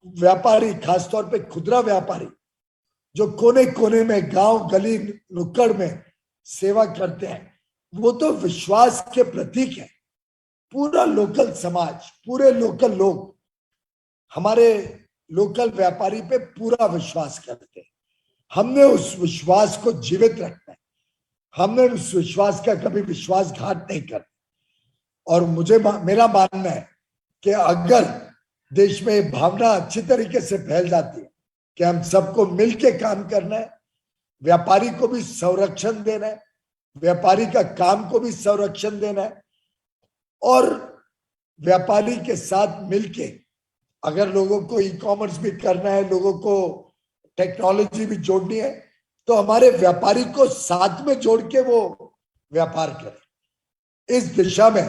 व्यापारी, खासतौर पे खुदरा व्यापारी जो कोने कोने में, गांव गली नुक्कड़ में सेवा करते हैं, वो तो विश्वास के प्रतीक है। पूरा लोकल समाज, पूरे लोकल लोग हमारे लोकल व्यापारी पे पूरा विश्वास करते हैं। हमने उस विश्वास को जीवित रखना है, हमने उस विश्वास का कभी विश्वासघात नहीं करना। और मेरा मानना है कि अगर देश में ये भावना अच्छी तरीके से फैल जाती है कि हम सबको मिलके काम करना है, व्यापारी को भी संरक्षण देना है, व्यापारी का काम को भी संरक्षण देना है, और व्यापारी के साथ मिलके अगर लोगों को ई कॉमर्स भी करना है, लोगों को टेक्नोलॉजी भी जोड़नी है, तो हमारे व्यापारी को साथ में जोड़ के वो व्यापार करें। इस दिशा में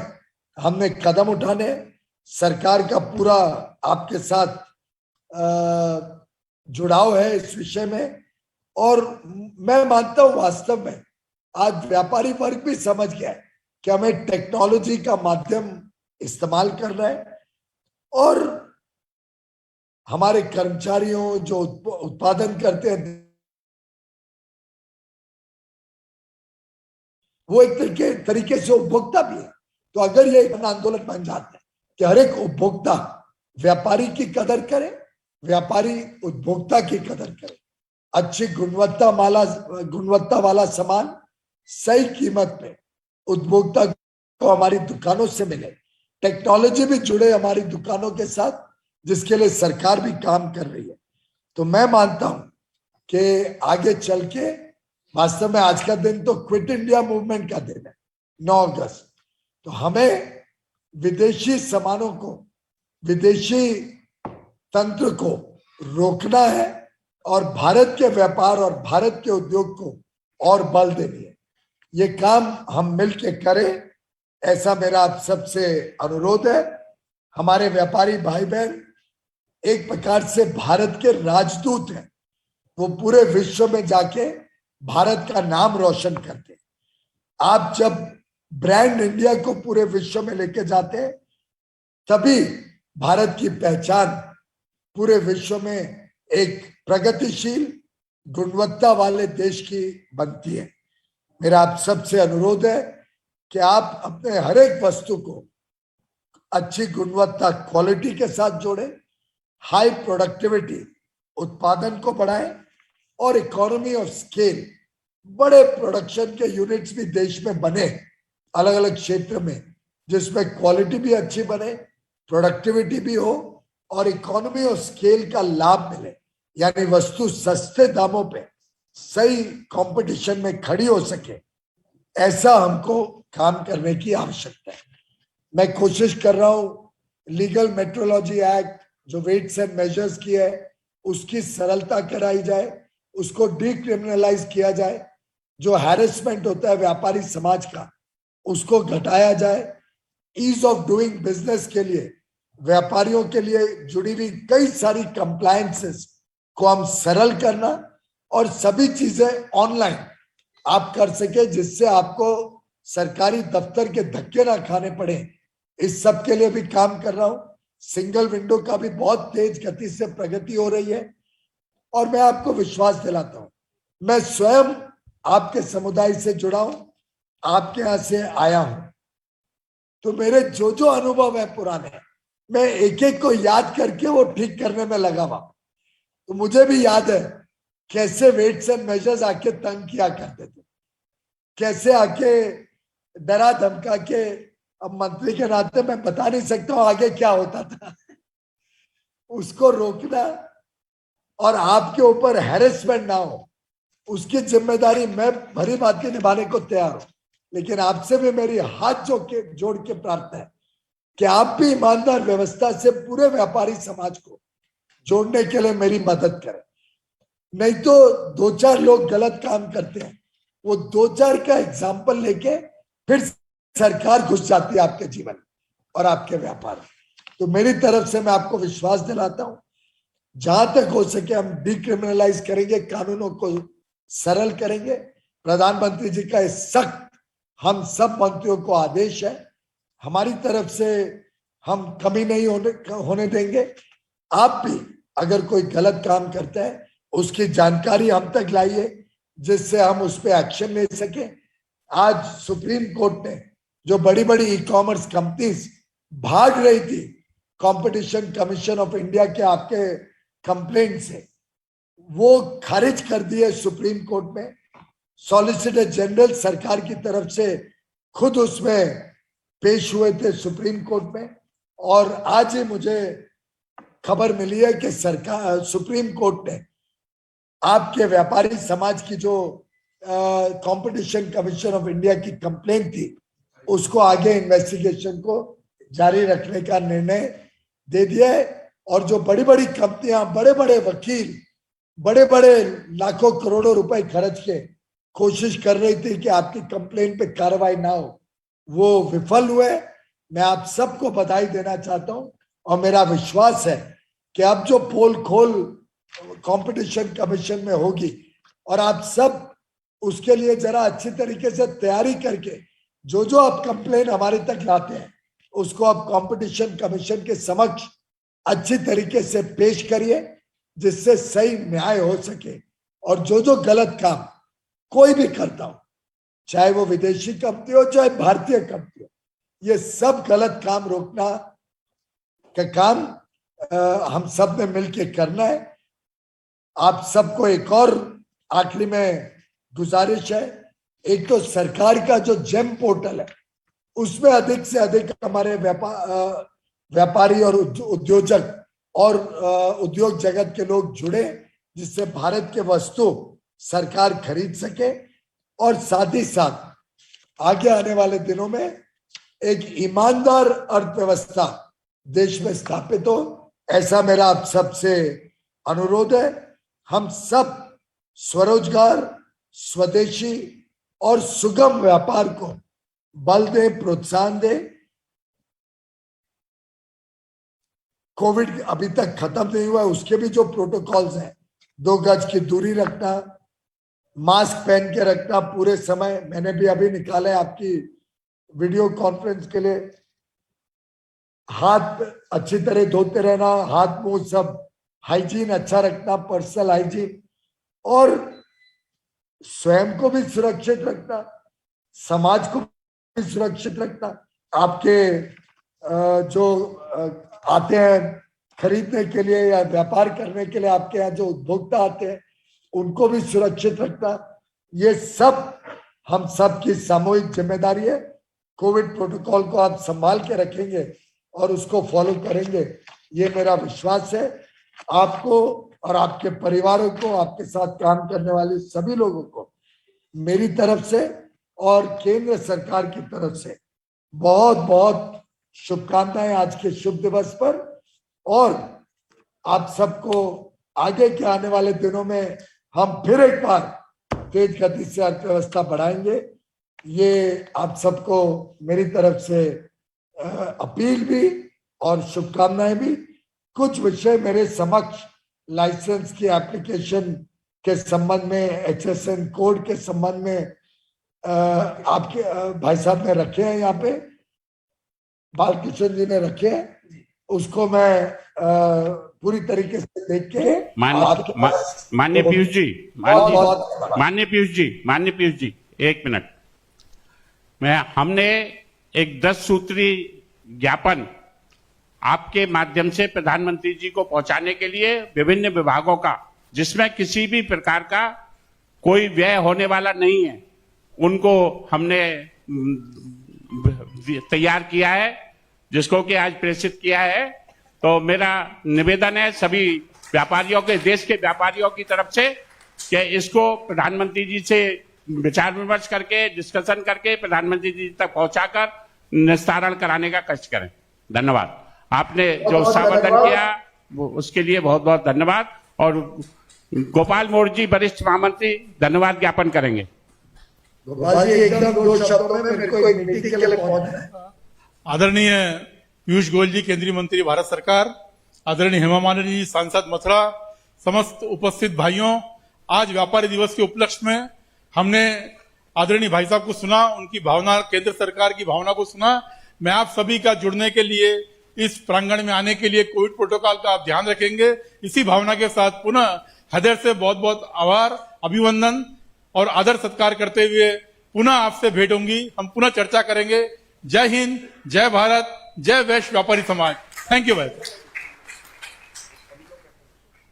हमने कदम उठाने, सरकार का पूरा आपके साथ जुड़ाव है इस विषय में। और मैं मानता हूं वास्तव में आज व्यापारी वर्ग भी समझ गया है कि हमें टेक्नोलॉजी का माध्यम इस्तेमाल करना है, और हमारे कर्मचारियों जो उत्पादन करते हैं वो एक तरीके से उपभोक्ता भी है। तो अगर ये एक आंदोलन बन जाता है कि हर एक उपभोक्ता व्यापारी की कदर करे, व्यापारी उपभोक्ता की कदर करे, अच्छी गुणवत्ता वाला सामान सही कीमत पे उपभोक्ता को हमारी दुकानों से मिले, टेक्नोलॉजी भी जुड़े हमारी दुकानों के साथ, जिसके लिए सरकार भी काम कर रही है। तो मैं मानता हूं कि आगे चल के वास्तव में आज का दिन तो क्विट इंडिया मूवमेंट का दिन है, 9 अगस्त। तो हमें विदेशी सामानों को, विदेशी तंत्र को रोकना है और भारत के व्यापार और भारत के उद्योग को और बल देनी है। ये काम हम मिलके करें, ऐसा मेरा आप सबसे अनुरोध है। हमारे व्यापारी भाई बहन एक प्रकार से भारत के राजदूत हैं, वो पूरे विश्व में जाके भारत का नाम रोशन करते हैं। आप जब ब्रांड इंडिया को पूरे विश्व में लेके जाते हैं, तभी भारत की पहचान पूरे विश्व में एक प्रगतिशील गुणवत्ता वाले देश की बनती है। मेरा आप सबसे अनुरोध है कि आप अपने हर एक वस्तु को अच्छी गुणवत्ता, क्वालिटी के साथ जोड़ें, हाई प्रोडक्टिविटी, उत्पादन को बढ़ाएं, और इकोनॉमी ऑफ स्केल, बड़े प्रोडक्शन के यूनिट्स भी देश में बने अलग अलग क्षेत्र में, जिसमें क्वालिटी भी अच्छी बने, प्रोडक्टिविटी भी हो और इकोनॉमी ऑफ स्केल का लाभ मिले, यानी वस्तु सस्ते दामों पे सही कंपटीशन में खड़ी हो सके। ऐसा हमको काम करने की आवश्यकता है। मैं कोशिश कर रहा हूं लीगल मेट्रोलॉजी एक्ट जो वेट्स एंड मेजर्स की है उसकी सरलता कराई जाए, उसको डिक्रिमिनलाइज किया जाए, जो हैरेसमेंट होता है व्यापारी समाज का उसको घटाया जाए। ईज ऑफ डूइंग बिजनेस के लिए, व्यापारियों के लिए जुड़ी हुई कई सारी कंप्लायंसेस को हम सरल करना, और सभी चीजें ऑनलाइन आप कर सके, जिससे आपको सरकारी दफ्तर के धक्के ना खाने पड़े। इस सब के लिए भी काम कर रहा हूं। सिंगल विंडो का भी बहुत तेज गति से प्रगति हो रही है, और मैं आपको विश्वास दिलाता हूं, मैं स्वयं आपके समुदाय से जुड़ा हूं, आपके यहां से आया हूं, तो मेरे जो जो अनुभव है पुराने, मैं एक एक को याद करके वो ठीक करने में लगा हुआ। तो मुझे भी याद है कैसे वेट्स एंड मेजर्स आके तंग किया करते थे, कैसे आके डरा धमका के, अब मंत्री के नाते मैं बता नहीं सकता हूं आगे क्या होता था, उसको रोकना और आपके ऊपर हैरेसमेंट ना हो, उसकी जिम्मेदारी मैं भरी भांति निभाने को तैयार हूं। लेकिन आपसे भी मेरी हाथ जोड़ के प्रार्थना है कि आप भी ईमानदार व्यवस्था से पूरे व्यापारी समाज को जोड़ने के लिए मेरी मदद करें। नहीं तो 2-4 लोग गलत काम करते हैं, वो 2-4 का एग्जाम्पल लेके फिर सरकार घुस जाती है आपके जीवन और आपके व्यापार। तो मेरी तरफ से मैं आपको विश्वास दिलाता हूं, जहां तक हो सके हम डिक्रिमिनलाइज करेंगे, कानूनों को सरल करेंगे। प्रधानमंत्री जी का सख्त हम सब मंत्रियों को आदेश है, हमारी तरफ से हम कमी नहीं होने देंगे। आप भी अगर कोई गलत काम करता है उसकी जानकारी हम तक लाइए, जिससे हम उस पर एक्शन ले सके आज सुप्रीम कोर्ट ने जो बड़ी बड़ी ई कॉमर्स कंपनीज भाग रही थी कंपटीशन कमीशन ऑफ इंडिया के आपके कंप्लेंट से, वो खारिज कर दिए सुप्रीम कोर्ट में। सॉलिसिटर जनरल सरकार की तरफ से खुद उसमें पेश हुए थे सुप्रीम कोर्ट में, और आज ही मुझे खबर मिली है कि सरकार सुप्रीम कोर्ट ने आपके व्यापारी समाज की जो कंपटीशन कमीशन ऑफ इंडिया की कंप्लेंट थी उसको आगे इन्वेस्टिगेशन को जारी रखने का निर्णय दे दिया है। और जो बड़ी बड़ी कंपनियां, बड़े बड़े वकील, बड़े बड़े लाखों करोड़ों रुपए खर्च के कोशिश कर रही थी कि आपकी कंप्लेंट पे कार्रवाई ना हो, वो विफल हुए। मैं आप सबको बधाई देना चाहता हूं और मेरा विश्वास है कि अब जो पोल खोल कंपटीशन कमीशन में होगी और आप सब उसके लिए जरा अच्छी तरीके से तैयारी करके जो आप कंप्लेन हमारे तक लाते हैं उसको आप कंपटीशन कमीशन के समक्ष अच्छी तरीके से पेश करिए, जिससे सही न्याय हो सके। और जो गलत काम कोई भी करता हो, चाहे वो विदेशी कंपनी हो चाहे भारतीय कंपनी हो, ये सब गलत काम रोकना का काम हम सब ने मिलके करना है। आप सबको एक और आखिरी में गुजारिश है, एक तो सरकार का जो जेम पोर्टल है उसमें अधिक से अधिक हमारे व्यापारी और उद्योजक और उद्योग जगत के लोग जुड़े, जिससे भारत के वस्तु सरकार खरीद सके और साथ ही साथ आगे आने वाले दिनों में एक ईमानदार अर्थव्यवस्था देश में स्थापित हो, ऐसा मेरा आप सबसे अनुरोध है। हम सब स्वरोजगार, स्वदेशी और सुगम व्यापार को बल दें, प्रोत्साहन दें। कोविड अभी तक खत्म नहीं हुआ, उसके भी जो प्रोटोकॉल्स हैं, 2 गज की दूरी रखना, मास्क पहन के रखना पूरे समय, मैंने भी अभी निकाला है आपकी वीडियो कॉन्फ्रेंस के लिए, हाथ अच्छी तरह धोते रहना, हाथ मुंह सब हाइजीन अच्छा रखना, पर्सनल हाइजीन, और स्वयं को भी सुरक्षित रखना, समाज को भी सुरक्षित रखना। आपके जो आते हैं खरीदने के लिए या व्यापार करने के लिए, आपके यहाँ जो उपभोक्ता आते हैं उनको भी सुरक्षित रखना, ये सब हम सब की सामूहिक जिम्मेदारी है। कोविड प्रोटोकॉल को आप संभाल के रखेंगे और उसको फॉलो करेंगे, ये मेरा विश्वास है। आपको और आपके परिवारों को, आपके साथ काम करने वाले सभी लोगों को मेरी तरफ से और केंद्र सरकार की तरफ से बहुत बहुत शुभकामनाएं आज के शुभ दिवस पर। और आप सबको आगे के आने वाले दिनों में हम फिर एक बार तेज गति से अर्थव्यवस्था बढ़ाएंगे, ये आप सबको मेरी तरफ से अपील भी और शुभकामनाएं भी। कुछ विषय मेरे समक्ष लाइसेंस की एप्लीकेशन के संबंध में, HSN कोड के संबंध में आपके भाई साहब ने रखे हैं, यहाँ पे बालकृष्ण जी ने रखे हैं, उसको मैं पूरी तरीके से देख के माननीय पीयूष जी एक मिनट, हमने एक 10 सूत्री ज्ञापन आपके माध्यम से प्रधानमंत्री जी को पहुंचाने के लिए विभिन्न विभागों का, जिसमें किसी भी प्रकार का कोई व्यय होने वाला नहीं है, उनको हमने तैयार किया है, जिसको कि आज प्रेषित किया है। तो मेरा निवेदन है सभी व्यापारियों के, देश के व्यापारियों की तरफ से, कि इसको प्रधानमंत्री जी से विचार विमर्श करके, डिस्कशन करके प्रधानमंत्री जी तक पहुंचाकर निस्तारण कराने का कष्ट करें। धन्यवाद। आपने जो सावधान किया वो उसके लिए बहुत बहुत धन्यवाद। और गोपाल मौर्य जी वरिष्ठ महामंत्री धन्यवाद ज्ञापन करेंगे। गोपाल जी एकदम 2 शब्दों में मेरे को एक मीटिंग के लिए पहुंचना है। आदरणीय पीयूष गोयल जी, केंद्रीय मंत्री भारत सरकार, आदरणीय हेमा मालिनी जी, सांसद मथुरा, समस्त उपस्थित भाइयों, आज व्यापारी दिवस के उपलक्ष्य में हमने आदरणीय भाई साहब को सुना, उनकी भावना, केंद्र सरकार की भावना को सुना। मैं आप सभी का जुड़ने के लिए, इस प्रांगण में आने के लिए कोविड प्रोटोकॉल का आप ध्यान रखेंगे, इसी भावना के साथ पुनः हृदय से बहुत बहुत आभार, अभिवंदन और आदर सत्कार करते हुए पुनः आपसे भेंट होंगी, हम पुनः चर्चा करेंगे। जय हिंद, जय भारत, जय वैश्य व्यापारी समाज। थैंक यू भाई।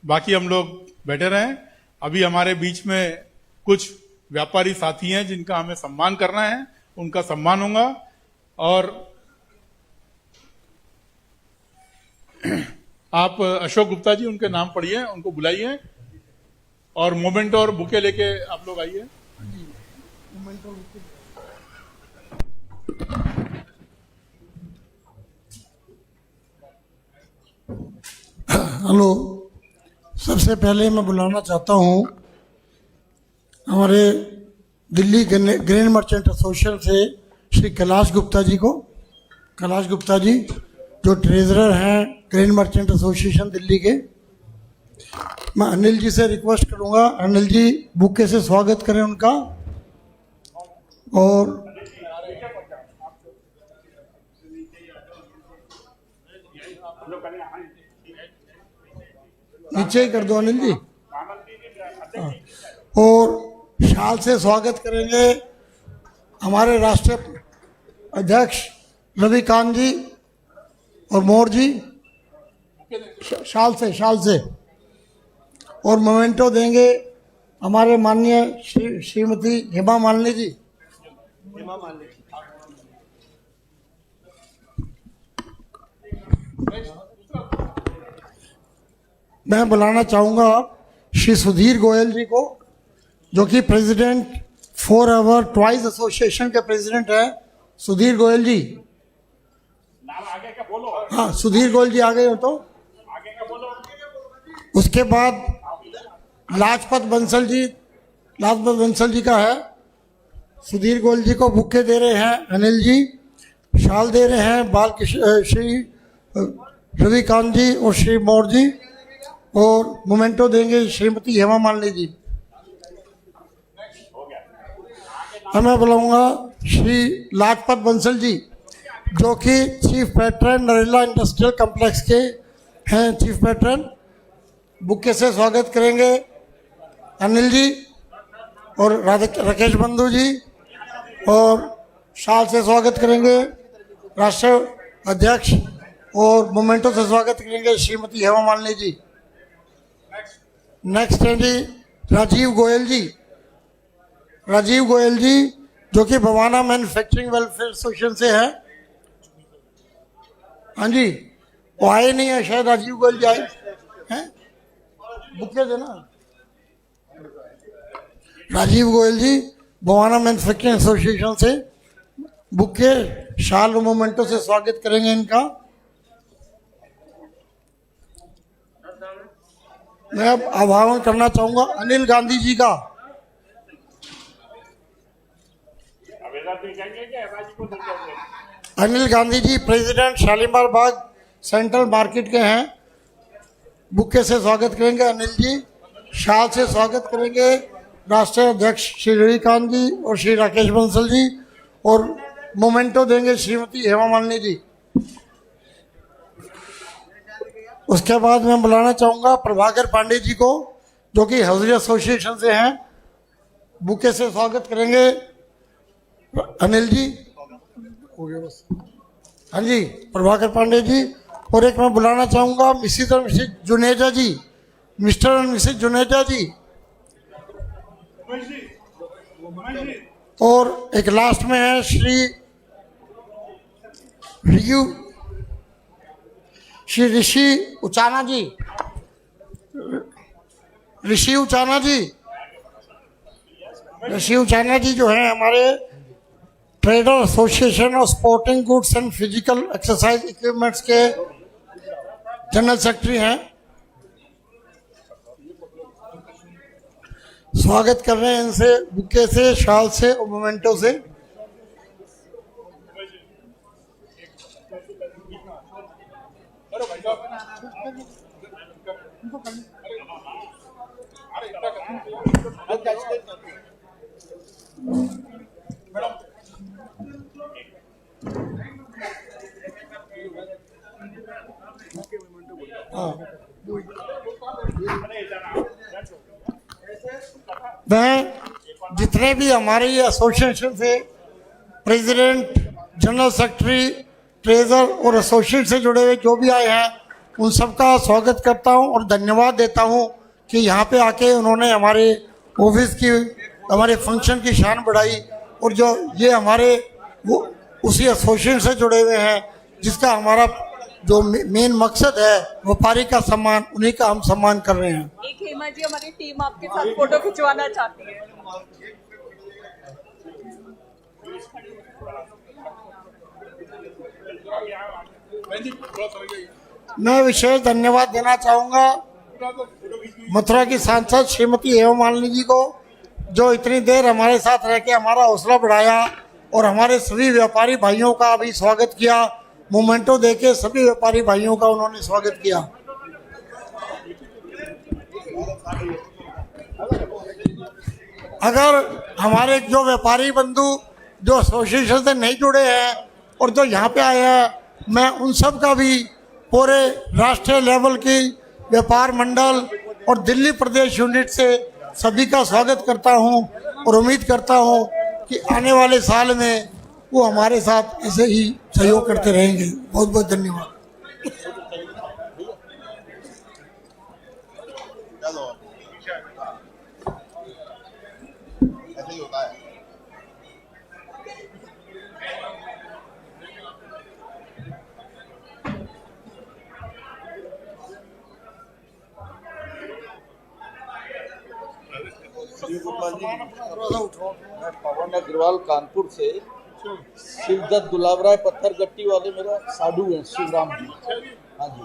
बाकी हम लोग बैठे रहें। अभी हमारे बीच में कुछ व्यापारी साथी हैं जिनका हमें सम्मान करना है, उनका सम्मान होगा। और आप अशोक गुप्ता जी, उनके नाम पढ़िए, उनको बुलाइए और मोमेंट और बुके लेके आप लोग आइए। हेलो, सबसे पहले मैं बुलाना चाहता हूँ हमारे दिल्ली ग्रेन मर्चेंट एसोसिएशन से श्री कैलाश गुप्ता जी को। कैलाश गुप्ता जी जो ट्रेजरर हैं ग्रेन मर्चेंट एसोसिएशन दिल्ली के। मैं अनिल जी से रिक्वेस्ट करूंगा, अनिल जी बुके से स्वागत करें उनका। और नीचे ही कर दो अनिल जी। और शाल से स्वागत करेंगे हमारे राष्ट्रीय अध्यक्ष रविकांत जी और मोर जी। शाल से और मोमेंटो देंगे हमारे माननीय श्रीमती हेमा मालिनी जी। मैं बुलाना चाहूंगा श्री सुधीर गोयल जी को, जो कि president for ever twice association के प्रेसिडेंट है। सुधीर गोयल जी, हाँ सुधीर गोयल जी आ गए हो तो। उसके बाद लाजपत बंसल जी का है। सुधीर गोयल जी को बुके दे रहे हैं अनिल जी, शाल दे रहे हैं श्री रविकांत जी और श्री मोर जी, और मोमेंटो देंगे श्रीमती हेमा मालिनी जी। अब मैं बुलाऊंगा श्री लाजपत बंसल जी, जो कि chief patron Narela industrial complex के हैं, चीफ पैट्रन। बुके से स्वागत करेंगे अनिल जी और राकेश बंधु जी, और शाल से स्वागत करेंगे राष्ट्रीय अध्यक्ष, और मोमेंटो से स्वागत करेंगे श्रीमती हेमा मालिनी जी। नेक्स्ट है जी राजीव गोयल जी, जो कि भवाना मैन्युफैक्चरिंग वेलफेयर एसोसिएशन से है। हाँ जी, वो आए नहीं है शायद, राजीव गोयल जी आए हैं, बुके देना। राजीव गोयल जी भवाना मैन्युफैक्चरिंग एसोसिएशन से बुके, शाल और मोमेंटो से स्वागत करेंगे इनका। मैं अब आह्वान करना चाहूंगा अनिल गांधी जी का। अनिल गांधी जी प्रेसिडेंट शालीमार बाग सेंट्रल मार्केट के हैं। बुके से स्वागत करेंगे अनिल जी, शाल से स्वागत करेंगे राष्ट्रीय अध्यक्ष श्री रविकांत जी और श्री राकेश बंसल जी, और मोमेंटो देंगे श्रीमती हेमा मालिनी जी। उसके बाद मैं बुलाना चाहूंगा प्रभाकर पांडे जी को, जो कि हौजरी एसोसिएशन से हैं। बुके से स्वागत करेंगे अनिल जी। हाँ जी, प्रभाकर पांडे जी। और एक मैं बुलाना चाहूंगा मिसेस और मिसेस जुनेजा जी, मिस्टर और मिसेस जुनेजा जी। और एक लास्ट में है श्री ऋषि उचाना जी। ऋषि उचाना जी जो है हमारे trader association of sporting goods and physical exercise equipments के जनरल सेक्रेटरी हैं। स्वागत कर रहे हैं इनसे बुके से, शाल से और मोमेंटो से। मैं जितना जितने भी हमारे ये एसोसिएशन से प्रेसिडेंट, जनरल सेक्रेटरी, ट्रेजर और एसोसिएशन से जुड़े हुए जो भी आए हैं उन सबका स्वागत करता हूं और धन्यवाद देता हूं कि यहाँ पे आके उन्होंने हमारे ऑफिस की, हमारे फंक्शन की शान बढ़ाई। और जो ये हमारे वो उसी एसोसिएशन से जुड़े हुए हैं जिसका हमारा जो मेन मकसद है व्यापारी का सम्मान, उन्हीं का हम सम्मान कर रहे हैं। एक हेमा जी, हमारी टीम आपके साथ फोटो खिंचवाना चाहती है। मैं विशेष धन्यवाद देना चाहूँगा मथुरा की सांसद श्रीमती हेमा मालिनी जी को, जो इतनी देर हमारे साथ रह के हमारा हौसला बढ़ाया और हमारे सभी व्यापारी भाइयों का भी स्वागत किया। मोमेंटो देके सभी व्यापारी भाइयों का उन्होंने स्वागत किया। अगर हमारे जो व्यापारी बंधु जो एसोसिएशन से नहीं जुड़े हैं और जो यहाँ पे आए हैं, मैं उन सब का भी पूरे राष्ट्रीय लेवल की व्यापार मंडल और दिल्ली प्रदेश यूनिट से सभी का स्वागत करता हूँ और उम्मीद करता हूँ कि आने वाले साल में वो हमारे साथ ऐसे ही सहयोग करते रहेंगे। बहुत बहुत धन्यवाद। गोपाल जी, मैं पवन अग्रवाल कानपुर से। शिवदत्त दुलावराय पत्थर गट्टी वाले मेरा साधु हैं, शिवराम जी। हाँ जी।